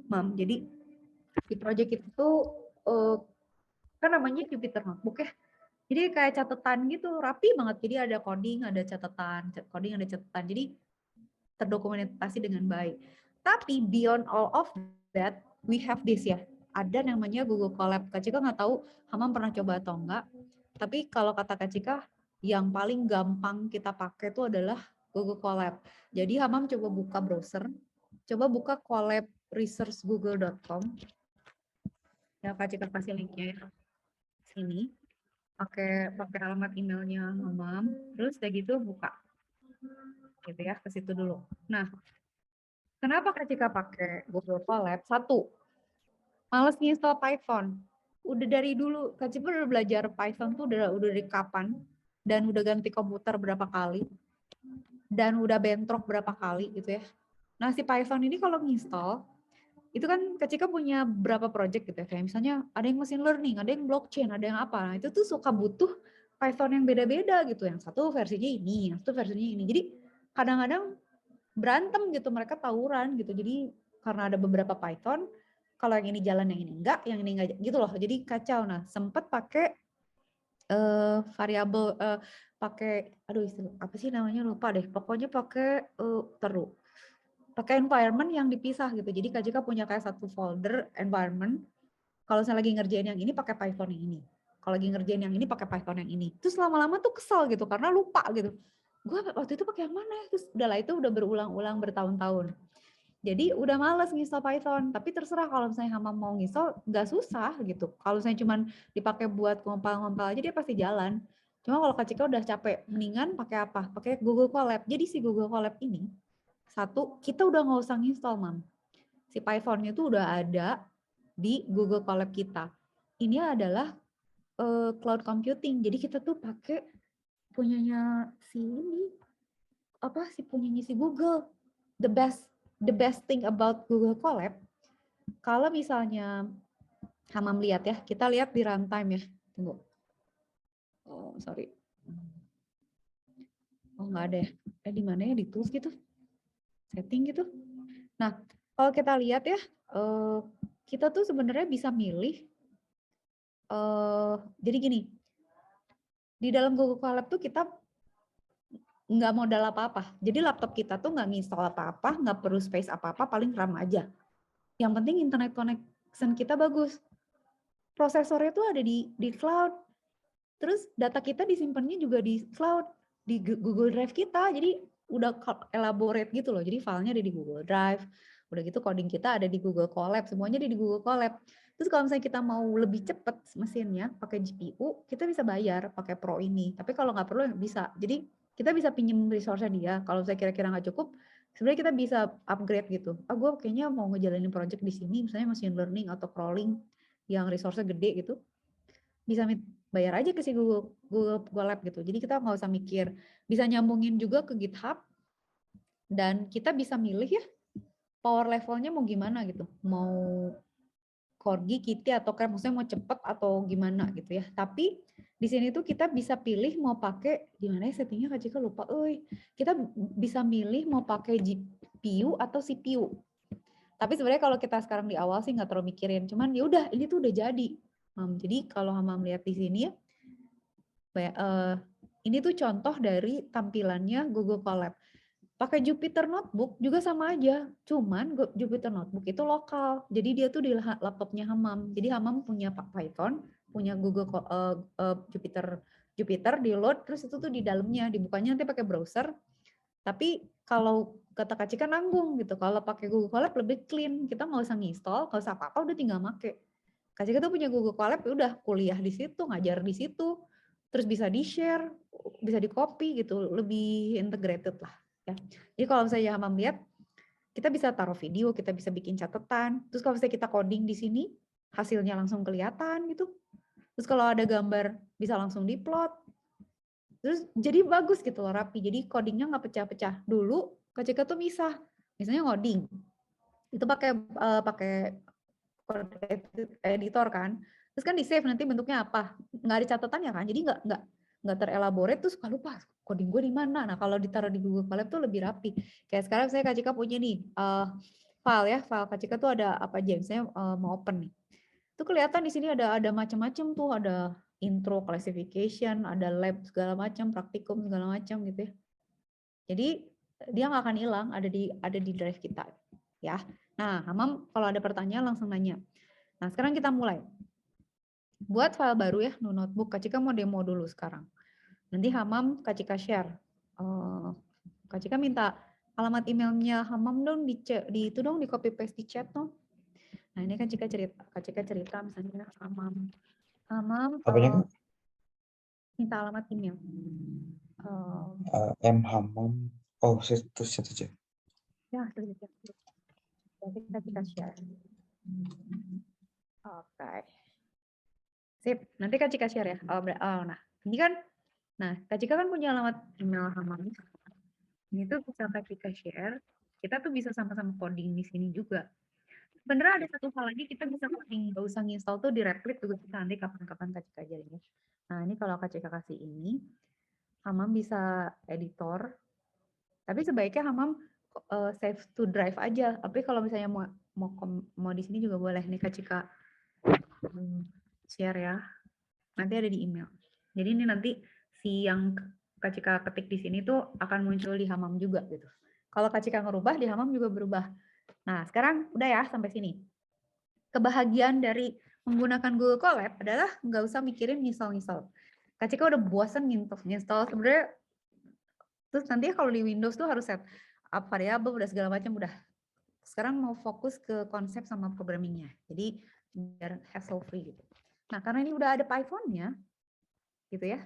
S2: Mam. Jadi di project itu kan namanya Jupyter Notebook ya. Jadi kayak catatan gitu, rapi banget. Jadi ada coding, ada catatan, coding, ada catatan. Jadi terdokumentasi dengan baik. Tapi beyond all of that, we have this ya. Ada namanya Google Colab. Kak Cika nggak tahu Hamam pernah coba atau enggak. Tapi kalau kata Kak Cika, yang paling gampang kita pakai itu adalah Google Colab. Jadi Hamam coba buka browser, coba buka colabresearchgoogle.com. Ya Kak Cika kasih linknya ya. Sini. Pakai alamat emailnya Hamam. Terus udah gitu buka. Gitu ya, ke situ dulu. Nah, kenapa Kak Cika pakai Google Colab? Satu, males install Python. Udah dari dulu, Kak Cika udah belajar Python tuh udah dari kapan, dan udah ganti komputer berapa kali, dan udah bentrok berapa kali gitu ya. Nah si Python ini kalau nginstall, itu kan Kak Cika punya berapa project gitu ya, kayak misalnya ada yang machine learning, ada yang blockchain, ada yang apa, nah itu tuh suka butuh Python yang beda-beda gitu, yang satu versinya ini, yang satu versinya ini. Jadi kadang-kadang berantem gitu, mereka tawuran gitu. Jadi karena ada beberapa Python, kalau yang ini jalan, yang ini enggak gitu loh. Jadi kacau. Nah, sempat pakai variabel pakai apa sih namanya, lupa deh. Pokoknya pakai pakai environment yang dipisah gitu. Jadi Kak Jika punya kayak satu folder environment. Kalau saya lagi ngerjain yang ini pakai Python yang ini. Kalau lagi ngerjain yang ini pakai Python yang ini. Terus lama-lama tuh kesel gitu karena lupa gitu. Gue waktu itu pakai yang mana ya? Terus udahlah itu udah berulang-ulang bertahun-tahun. Jadi udah males nginstall Python, tapi terserah kalau misalnya Hama mau nginstall, nggak susah gitu. Kalau misalnya cuman dipakai buat ngompal-ngompal aja dia pasti jalan. Cuma kalau Kak Cika udah capek, mendingan pakai apa? Pakai Google Colab. Jadi si Google Colab ini, satu, kita udah nggak usah nginstall, Mam. Si Python-nya itu udah ada di Google Colab kita. Ini adalah cloud computing. Jadi kita tuh pakai punyanya si ini, punyanya si Google. The best thing about Google Colab, kalau misalnya Hamam lihat ya, kita lihat di runtime ya. Tunggu. Oh, sorry. Oh, nggak ada ya. Di mana ya? Di tools gitu. Setting gitu. Nah, kalau kita lihat ya, kita tuh sebenarnya bisa milih, jadi gini, di dalam Google Colab tuh kita nggak modal apa-apa. Jadi laptop kita tuh nggak nginstal apa-apa, nggak perlu space apa-apa, paling RAM aja. Yang penting internet connection kita bagus. Prosesornya tuh ada di cloud. Terus data kita disimpannya juga di cloud, di Google Drive kita. Jadi udah elaborate gitu loh. Jadi filenya ada di Google Drive. Udah gitu coding kita ada di Google Colab. Semuanya ada di Google Colab. Terus kalau misalnya kita mau lebih cepat mesinnya pakai GPU, kita bisa bayar pakai Pro ini. Tapi kalau nggak perlu bisa. Jadi kita bisa pinjem resource-nya dia. Kalau saya kira-kira nggak cukup, sebenarnya kita bisa upgrade gitu. Gue kayaknya mau ngejalanin project di sini, misalnya machine learning atau crawling yang resource-nya gede gitu. Bisa bayar aja ke si Google Lab gitu. Jadi kita nggak usah mikir, bisa nyambungin juga ke GitHub, dan kita bisa milih ya power levelnya mau gimana gitu. Mau Corgi, Kitty, atau kayak maksudnya mau cepet atau gimana gitu ya. Tapi di sini tuh kita bisa pilih mau pakai gimana ya settingnya, Kak Cika lupa. Kita bisa milih mau pakai GPU atau CPU. Tapi sebenarnya kalau kita sekarang di awal sih nggak terlalu mikirin. Cuman ya udah ini tuh udah jadi. Jadi kalau Hamam lihat di sini ya, ini tuh contoh dari tampilannya Google Colab. Pakai Jupyter Notebook juga sama aja, cuman Jupyter Notebook itu lokal, jadi dia tuh di laptopnya Hamam. Jadi Hamam punya Python, punya Google Jupyter di load, terus itu tuh di dalamnya dibukanya nanti pakai browser. Tapi kalau kata Kak Cika nanggung gitu, kalau pakai Google Colab lebih clean, kita nggak usah nginstall, nggak usah apa-apa, udah tinggal make. Kak Cika tuh punya Google Colab, udah kuliah di situ, ngajar di situ, terus bisa di-share, bisa di-copy gitu, lebih integrated lah. Ya. Jadi kalau misalnya Hamam lihat, kita bisa taruh video, kita bisa bikin catatan. Terus kalau misalnya kita coding di sini, hasilnya langsung kelihatan gitu. Terus kalau ada gambar, bisa langsung diplot. Terus jadi bagus gitu loh, rapi. Jadi codingnya nggak pecah-pecah. Dulu Kak Cika tuh misah, misalnya ngoding. Itu pakai editor kan. Terus kan di save nanti bentuknya apa. Nggak ada catatannya kan. Jadi nggak terelaborate, terus suka lupa coding gue di mana. Nah kalau ditaruh di Google Colab tuh lebih rapi. Kayak sekarang saya Kak Cika punya nih file Kak Cika tuh ada apa aja, misalnya mau open nih. Itu kelihatan di sini ada macam-macam tuh, ada intro, classification, ada lab segala macam, praktikum segala macam gitu ya. Jadi dia nggak akan hilang, ada di drive kita ya. Nah, Hamam kalau ada pertanyaan langsung nanya. Nah, sekarang kita mulai. Buat file baru ya, no notebook. Kak Cika mau demo dulu sekarang. Nanti Hamam Kak Cika share. Kak Cika minta alamat emailnya Hamam dong di itu dong, di copy paste di chat dong. Nah, ini kan Kak Cika cerita misalnya Hamam
S5: Apanya?
S2: minta alamat email.
S5: M Hamam. Oh, situ aja.
S2: Ya, kita share. Oke. Sip, nanti Kak Cika share ya. Nah, ini kan, Kak Cika kan punya alamat email Hamam. Ini tuh bisa Kak Cika share. Kita tuh bisa sama-sama coding di sini juga. Sebenarnya ada satu hal lagi, kita bisa coding, nggak usah nginstal tuh di Replit juga bisa, nanti kapan-kapan Kak Cika ajarin ya. Nah, ini kalau Kak Cika kasih ini, Hamam bisa editor. Tapi sebaiknya Hamam save to drive aja. Tapi kalau misalnya mau di sini juga boleh nih Kak Cika share ya. Nanti ada di email. Jadi ini nanti si yang Kak Cika ketik di sini tuh akan muncul di Hamam juga gitu. Kalau Kak Cika ngerubah, di Hamam juga berubah. Nah, sekarang udah ya sampai sini. Kebahagiaan dari menggunakan Google Colab adalah nggak usah mikirin nyesel-nyesel. Kak Cika udah bosan nginstall sebenarnya. Terus nanti kalau di Windows tuh harus set up variabel udah segala macam udah. Sekarang mau fokus ke konsep sama programmingnya. Jadi biar hassle free gitu. Nah, karena ini udah ada Python-nya gitu ya.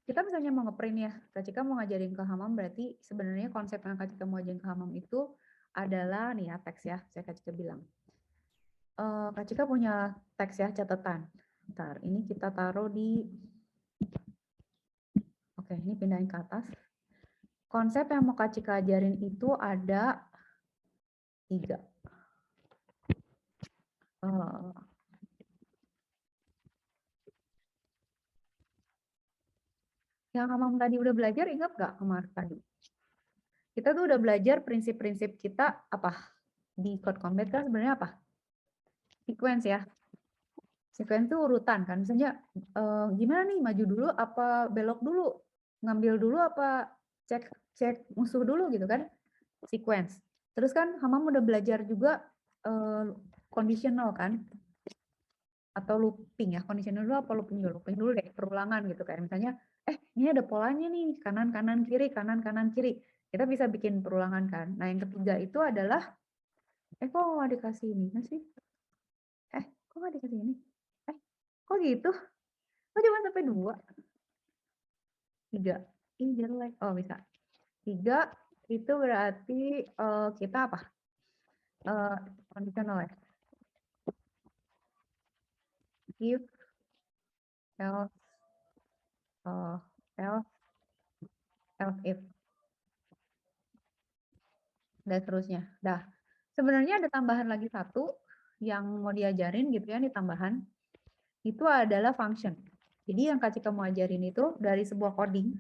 S2: Kita misalnya mau ngeprint ya, Kak Cika mau ngajarin ke Hamam, berarti sebenarnya konsep yang Kak Cika mau ajarin ke Hamam itu adalah nih ya teks ya, saya Kak Cika bilang. Kak Cika punya teks ya, catatan. Ntar, ini kita taruh di, oke, ini pindahin ke atas. Konsep yang mau Kak Cika ajarin itu ada 3. Yang Hamam tadi udah belajar, ingat nggak kemarin tadi? Kita tuh udah belajar prinsip-prinsip kita apa? Di Code Combat kan sebenarnya apa? sequence ya. Sequence itu urutan kan. Misalnya gimana nih, maju dulu apa belok dulu? Ngambil dulu apa cek musuh dulu gitu kan? Sequence. Terus kan Hamam udah belajar juga conditional kan? Atau looping ya. Conditional dulu apa looping dulu? Looping dulu deh, perulangan gitu kayak misalnya ini ada polanya nih, kanan kanan kiri, kanan kanan kiri. Kita bisa bikin perulangan kan. Nah, yang ketiga itu adalah kok nggak dikasih ini sih? Kok nggak dikasih ini? Kok gitu? Kok cuma sampai 2? 3. Ini jelek. Oh, bisa. 3 itu berarti kita apa? Conditional ya. If, else, else if. Dan seterusnya. Dah. Sebenarnya ada tambahan lagi satu yang mau diajarin gitu ya, ini tambahan. Itu adalah function. Jadi yang Kak Cika mau ajarin itu dari sebuah coding,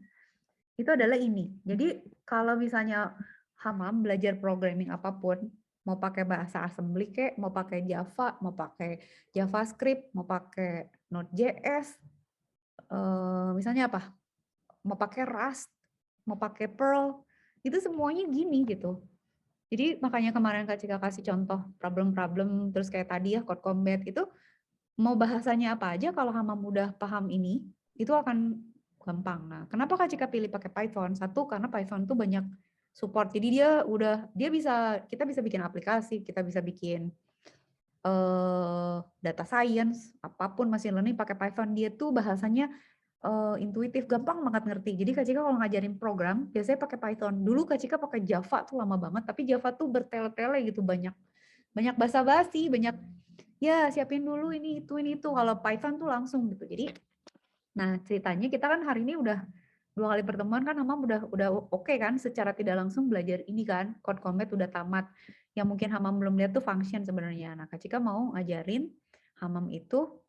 S2: itu adalah ini. Jadi kalau misalnya Hamam belajar programming apapun, mau pakai bahasa assembly kek, mau pakai Java, mau pakai JavaScript, mau pakai Node.js, misalnya apa? Mau pakai Rust, mau pakai Perl, itu semuanya gini gitu. Jadi makanya kemarin Kak Cika kasih contoh problem-problem, terus kayak tadi ya Code Combat itu, mau bahasanya apa aja kalau Hamam udah paham ini, itu akan gampang. Nah, kenapa Kak Cika pilih pakai Python? Satu, karena Python tuh banyak support. Jadi kita bisa bikin aplikasi, kita bisa bikin data science, apapun machine learning pakai Python. Dia tuh bahasanya intuitif, gampang banget ngerti. Jadi Kak Cika kalau ngajarin program, biasanya pakai Python. Dulu Kak Cika pakai Java tuh lama banget, tapi Java tuh bertele-tele gitu, banyak basa-basi, banyak ya siapin dulu ini itu. Kalau Python tuh langsung gitu. Jadi nah ceritanya kita kan hari ini udah 2 kali pertemuan kan Hamam udah oke kan secara tidak langsung belajar ini kan, Code Combat udah tamat. Yang mungkin Hamam belum lihat tuh function sebenarnya. Nah, Kak Cika mau ngajarin Hamam itu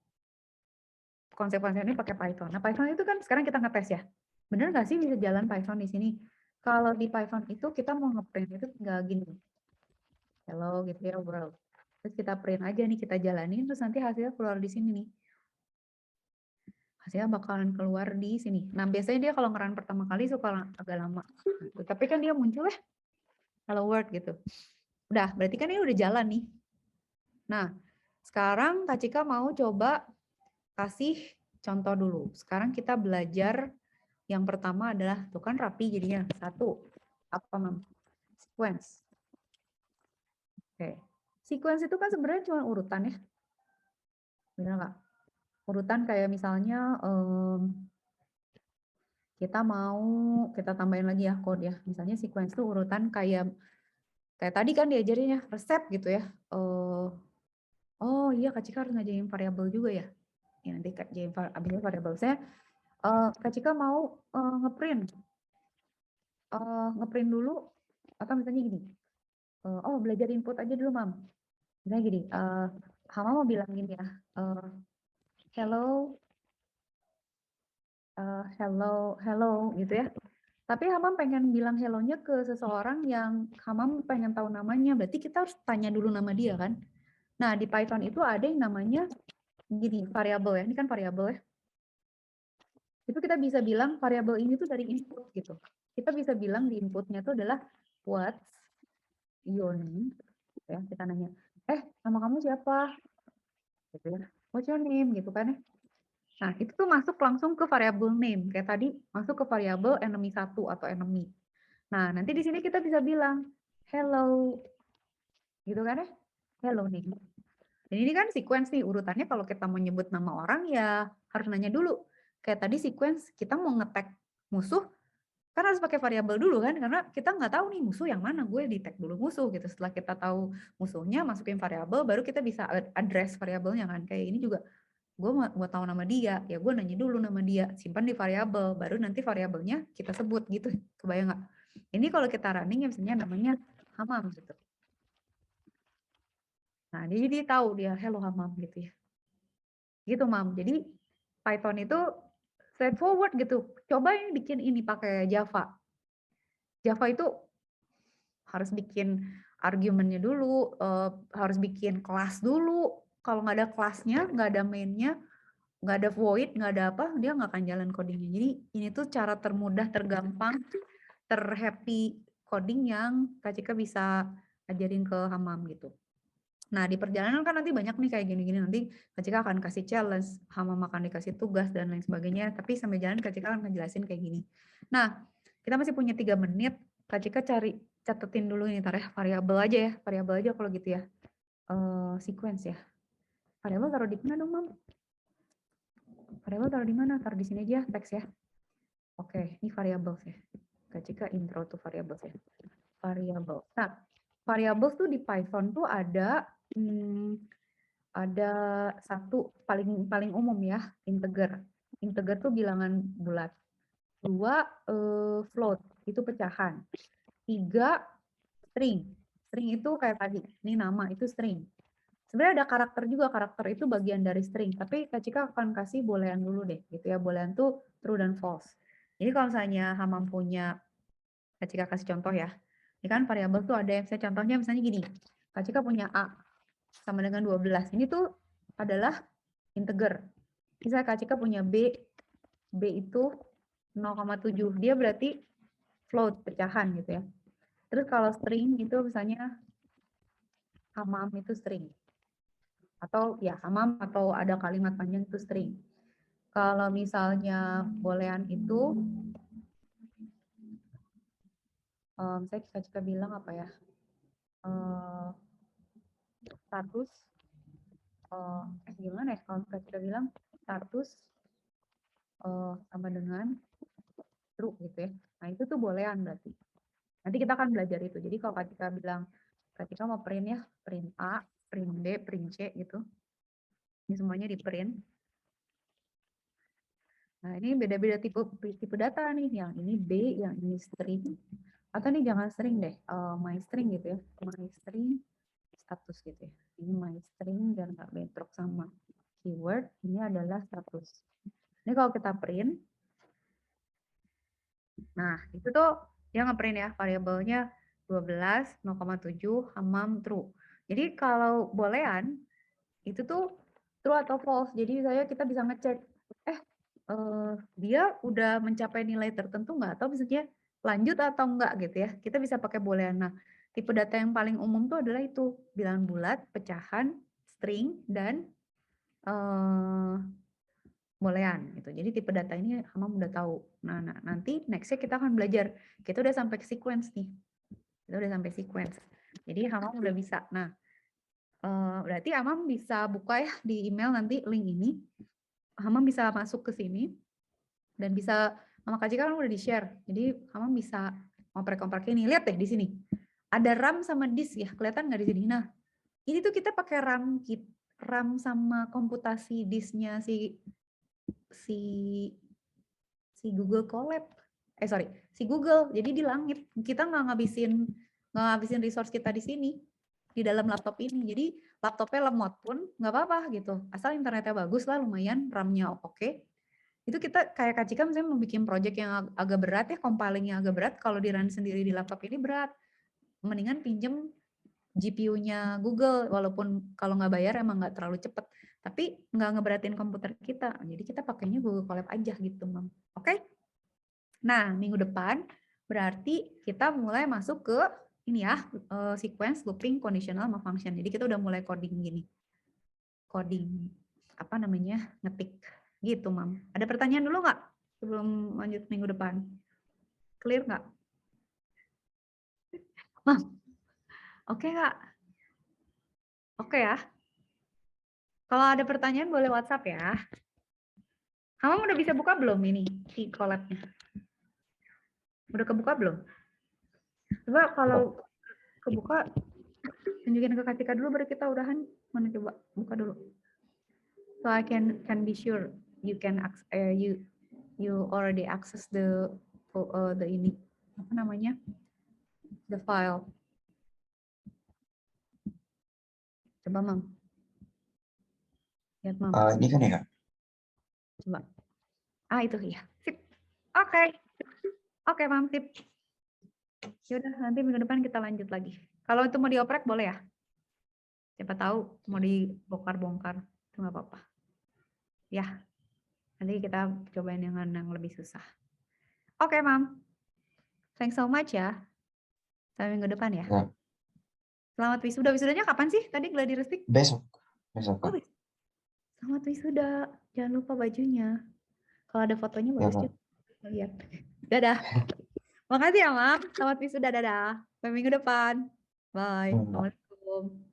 S2: konsep-konsep ini pakai Python. Nah, Python itu kan sekarang kita ngetes ya. Bener nggak sih bisa jalan Python di sini? Kalau di Python itu kita mau ngeprint itu tinggal gini. Hello gitu ya world. Terus kita print aja nih, kita jalanin, terus nanti hasilnya keluar di sini nih. Hasilnya bakalan keluar di sini. Nah, biasanya dia kalau ngeran pertama kali suka agak lama. Tapi kan dia muncul ya, hello world gitu. Udah, berarti kan ini udah jalan nih. Nah, sekarang Kak Cika mau coba kasih contoh dulu. Sekarang kita belajar yang pertama adalah, tuh kan rapi jadinya. 1, apa Mam? Sequence. Oke. Sequence itu kan sebenarnya cuma urutan ya. Benar nggak? Urutan kayak misalnya kita tambahin lagi ya code ya. Misalnya sequence itu urutan kayak tadi kan diajarin ya resep gitu ya. Oh iya Kak Cika harus ngajarin variabel juga ya. Ya nanti Kak Jain abisnya variabel saya Kak Cika mau ngeprint dulu atau misalnya gini. Belajar input aja dulu Mam. Misalnya gini, Hama mau bilang gini ya. Hello gitu ya. Tapi Hamam pengen bilang hello-nya ke seseorang yang Hamam pengen tahu namanya, berarti kita harus tanya dulu nama dia kan. Nah, di Python itu ada yang namanya gini, variabel ya. Ini kan variabel ya. Itu kita bisa bilang variabel ini tuh dari input gitu. Kita bisa bilang di inputnya itu adalah what's your name. Ya, kita nanya, nama kamu siapa? Gitu ya. What's your name gitu kan ya. Nah, itu tuh masuk langsung ke variabel name. Kayak tadi masuk ke variabel enemy 1 atau enemy. Nah, nanti di sini kita bisa bilang hello. Gitu kan ya? Hello name. Dan ini kan sequence nih, urutannya kalau kita mau nyebut nama orang ya harus nanya dulu. Kayak tadi sequence, kita mau nge-tag musuh, kan harus pakai variabel dulu kan, karena kita nggak tahu nih musuh yang mana, gue di tag dulu musuh gitu. Setelah kita tahu musuhnya, masukin variabel, baru kita bisa address variabelnya kan. Kayak ini juga, gue tahu nama dia, ya gue nanya dulu nama dia, simpan di variabel, baru nanti variabelnya kita sebut gitu. Kebayang nggak? Ini kalau kita running ya misalnya namanya Hamam gitu. Nah, dia tahu dia hello Hamam gitu ya. Gitu Mam. Jadi Python itu straightforward gitu. Coba ini bikin ini pakai Java. Java itu harus bikin argumennya dulu, harus bikin kelas dulu. kalau nggak ada kelasnya, nggak ada mainnya, nggak ada void, nggak ada apa, dia nggak akan jalan codingnya. Jadi ini tuh cara termudah, tergampang, terhappy coding yang Kak Cika bisa ajarin ke Hamam gitu. Nah, di perjalanan kan nanti banyak nih kayak gini-gini, nanti Kak Cika akan kasih challenge, Hamam akan dikasih tugas dan lain sebagainya, tapi sambil jalan Kak Cika akan ngejelasin kayak gini. Nah, kita masih punya 3 menit, Kak Cika catetin dulu ini, ya, variabel aja kalau gitu ya. Sequence ya. Variabel taruh di mana dong, Mam? Variabel taruh di mana? Taruh di sini aja, teks ya. Oke, ini variabel ya. Kak Cika intro to variabel ya. Variabel. Nah, variabel tuh di Python tuh ada satu paling umum ya, integer. Integer tuh bilangan bulat. 2 float, itu pecahan. 3 string. String itu kayak tadi, ini nama itu string. Sebenarnya ada karakter juga, karakter itu bagian dari string, tapi Kak Cika akan kasih boolean dulu deh, gitu ya. Boolean tuh true dan false. Jadi kalau misalnya Hamam punya, Kak Cika kasih contoh ya. Ini kan variabel tuh ada yang saya contohnya misalnya gini. Kak Cika punya A sama dengan 12. Ini tuh adalah integer. Misalnya Kak Cika punya B itu 0,7. Dia berarti float, pecahan gitu ya. Terus kalau string itu misalnya Hamam itu string. Atau ya Hamam atau ada kalimat panjang itu string. Kalau misalnya boolean itu saya Cika bilang apa ya? Status gimana ya kalau kita bilang status sama dengan true gitu ya. Nah itu tuh boolean berarti. Nanti kita akan belajar itu. Jadi kalau kita bilang kita mau print ya, print A, print B, print C gitu. Ini semuanya di print. Nah ini beda-beda tipe data nih. Yang ini B, yang ini string. Atau nih jangan string deh, my string gitu ya. My string status gitu ya. Ini my string dan nggak bentrok sama keyword. Ini adalah status. Ini kalau kita print, nah itu tuh yang ngeprint ya variabelnya 12, 0,7, Hamam true. Jadi kalau boolean itu tuh true atau false. Jadi kita bisa ngecek, dia udah mencapai nilai tertentu nggak? Atau misalnya lanjut atau enggak gitu ya. Kita bisa pakai boolean. Nah, tipe data yang paling umum tuh adalah itu, bilangan bulat, pecahan, string, dan boolean gitu. Jadi tipe data ini Hamam udah tahu. Nah, nanti nextnya kita akan belajar. Kita udah sampai ke sequence nih. Kita udah sampai sequence. Jadi Hamam udah bisa. Nah, berarti Hamam bisa buka ya di email nanti link ini. Hamam bisa masuk ke sini dan bisa sama Kak Cika kan udah di-share. Jadi Hamam bisa ngoprek-ngoprek ini. Lihat deh di sini. Ada RAM sama disk ya. Kelihatan nggak di sini? Nah, ini tuh kita pakai RAM sama komputasi disknya si Google Colab. Si Google. Jadi di langit. Kita nggak ngabisin resource kita di sini. Di dalam laptop ini. Jadi laptopnya lemot pun nggak apa-apa gitu. Asal internetnya bagus lah, lumayan, RAM-nya oke. Itu kita kayak Kak Cika misalnya mau bikin project yang agak berat ya, compilingnya agak berat. Kalau di run sendiri di laptop ini berat. Mendingan pinjem GPU-nya Google, walaupun kalau nggak bayar emang nggak terlalu cepet. Tapi nggak ngeberatin komputer kita. Jadi kita pakainya Google Colab aja gitu, Mam. Oke? Nah, minggu depan berarti kita mulai masuk ke ini ya, sequence, looping, conditional, sama function. Jadi kita udah mulai coding gini. Coding, apa namanya, ngetik. Gitu, Mam. Ada pertanyaan dulu nggak sebelum lanjut minggu depan? Clear nggak? Mam, oke nggak? Oke ya. Kalau ada pertanyaan boleh WhatsApp ya. Kamu udah bisa buka belum ini di collab-nya? Udah kebuka belum? Coba kalau kebuka, tunjukin ke Kak Cika dulu baru kita udahan. Mana coba buka dulu. So I can be sure you can you already access the ini apa namanya, the file. Coba Mam. Lihat Mam.
S5: Ini kan ya Kak?
S2: Coba. Itu ya. Sip. Oke. Oke, Mam, sip. Yaudah, nanti minggu depan kita lanjut lagi. Kalau itu mau dioprek boleh ya? Siapa tahu mau dibongkar-bongkar, itu nggak apa-apa. Ya, nanti kita cobain yang lebih susah. Oke, Mam. Thanks so much ya. Sampai minggu depan ya.
S5: Ya.
S2: Selamat wisuda. Wisudanya kapan sih? Tadi gladi resik?
S5: Besok
S2: Oh,
S5: Kak.
S2: selamat wisuda. Jangan lupa bajunya. Kalau ada fotonya
S5: Ya,
S2: bagus
S5: Kak.
S2: juga. Lihat. Dadah. Makasih ya, Mam. Selamat wisuda. Dadah. Sampai minggu depan. Bye.
S5: Hmm.
S2: Assalamualaikum.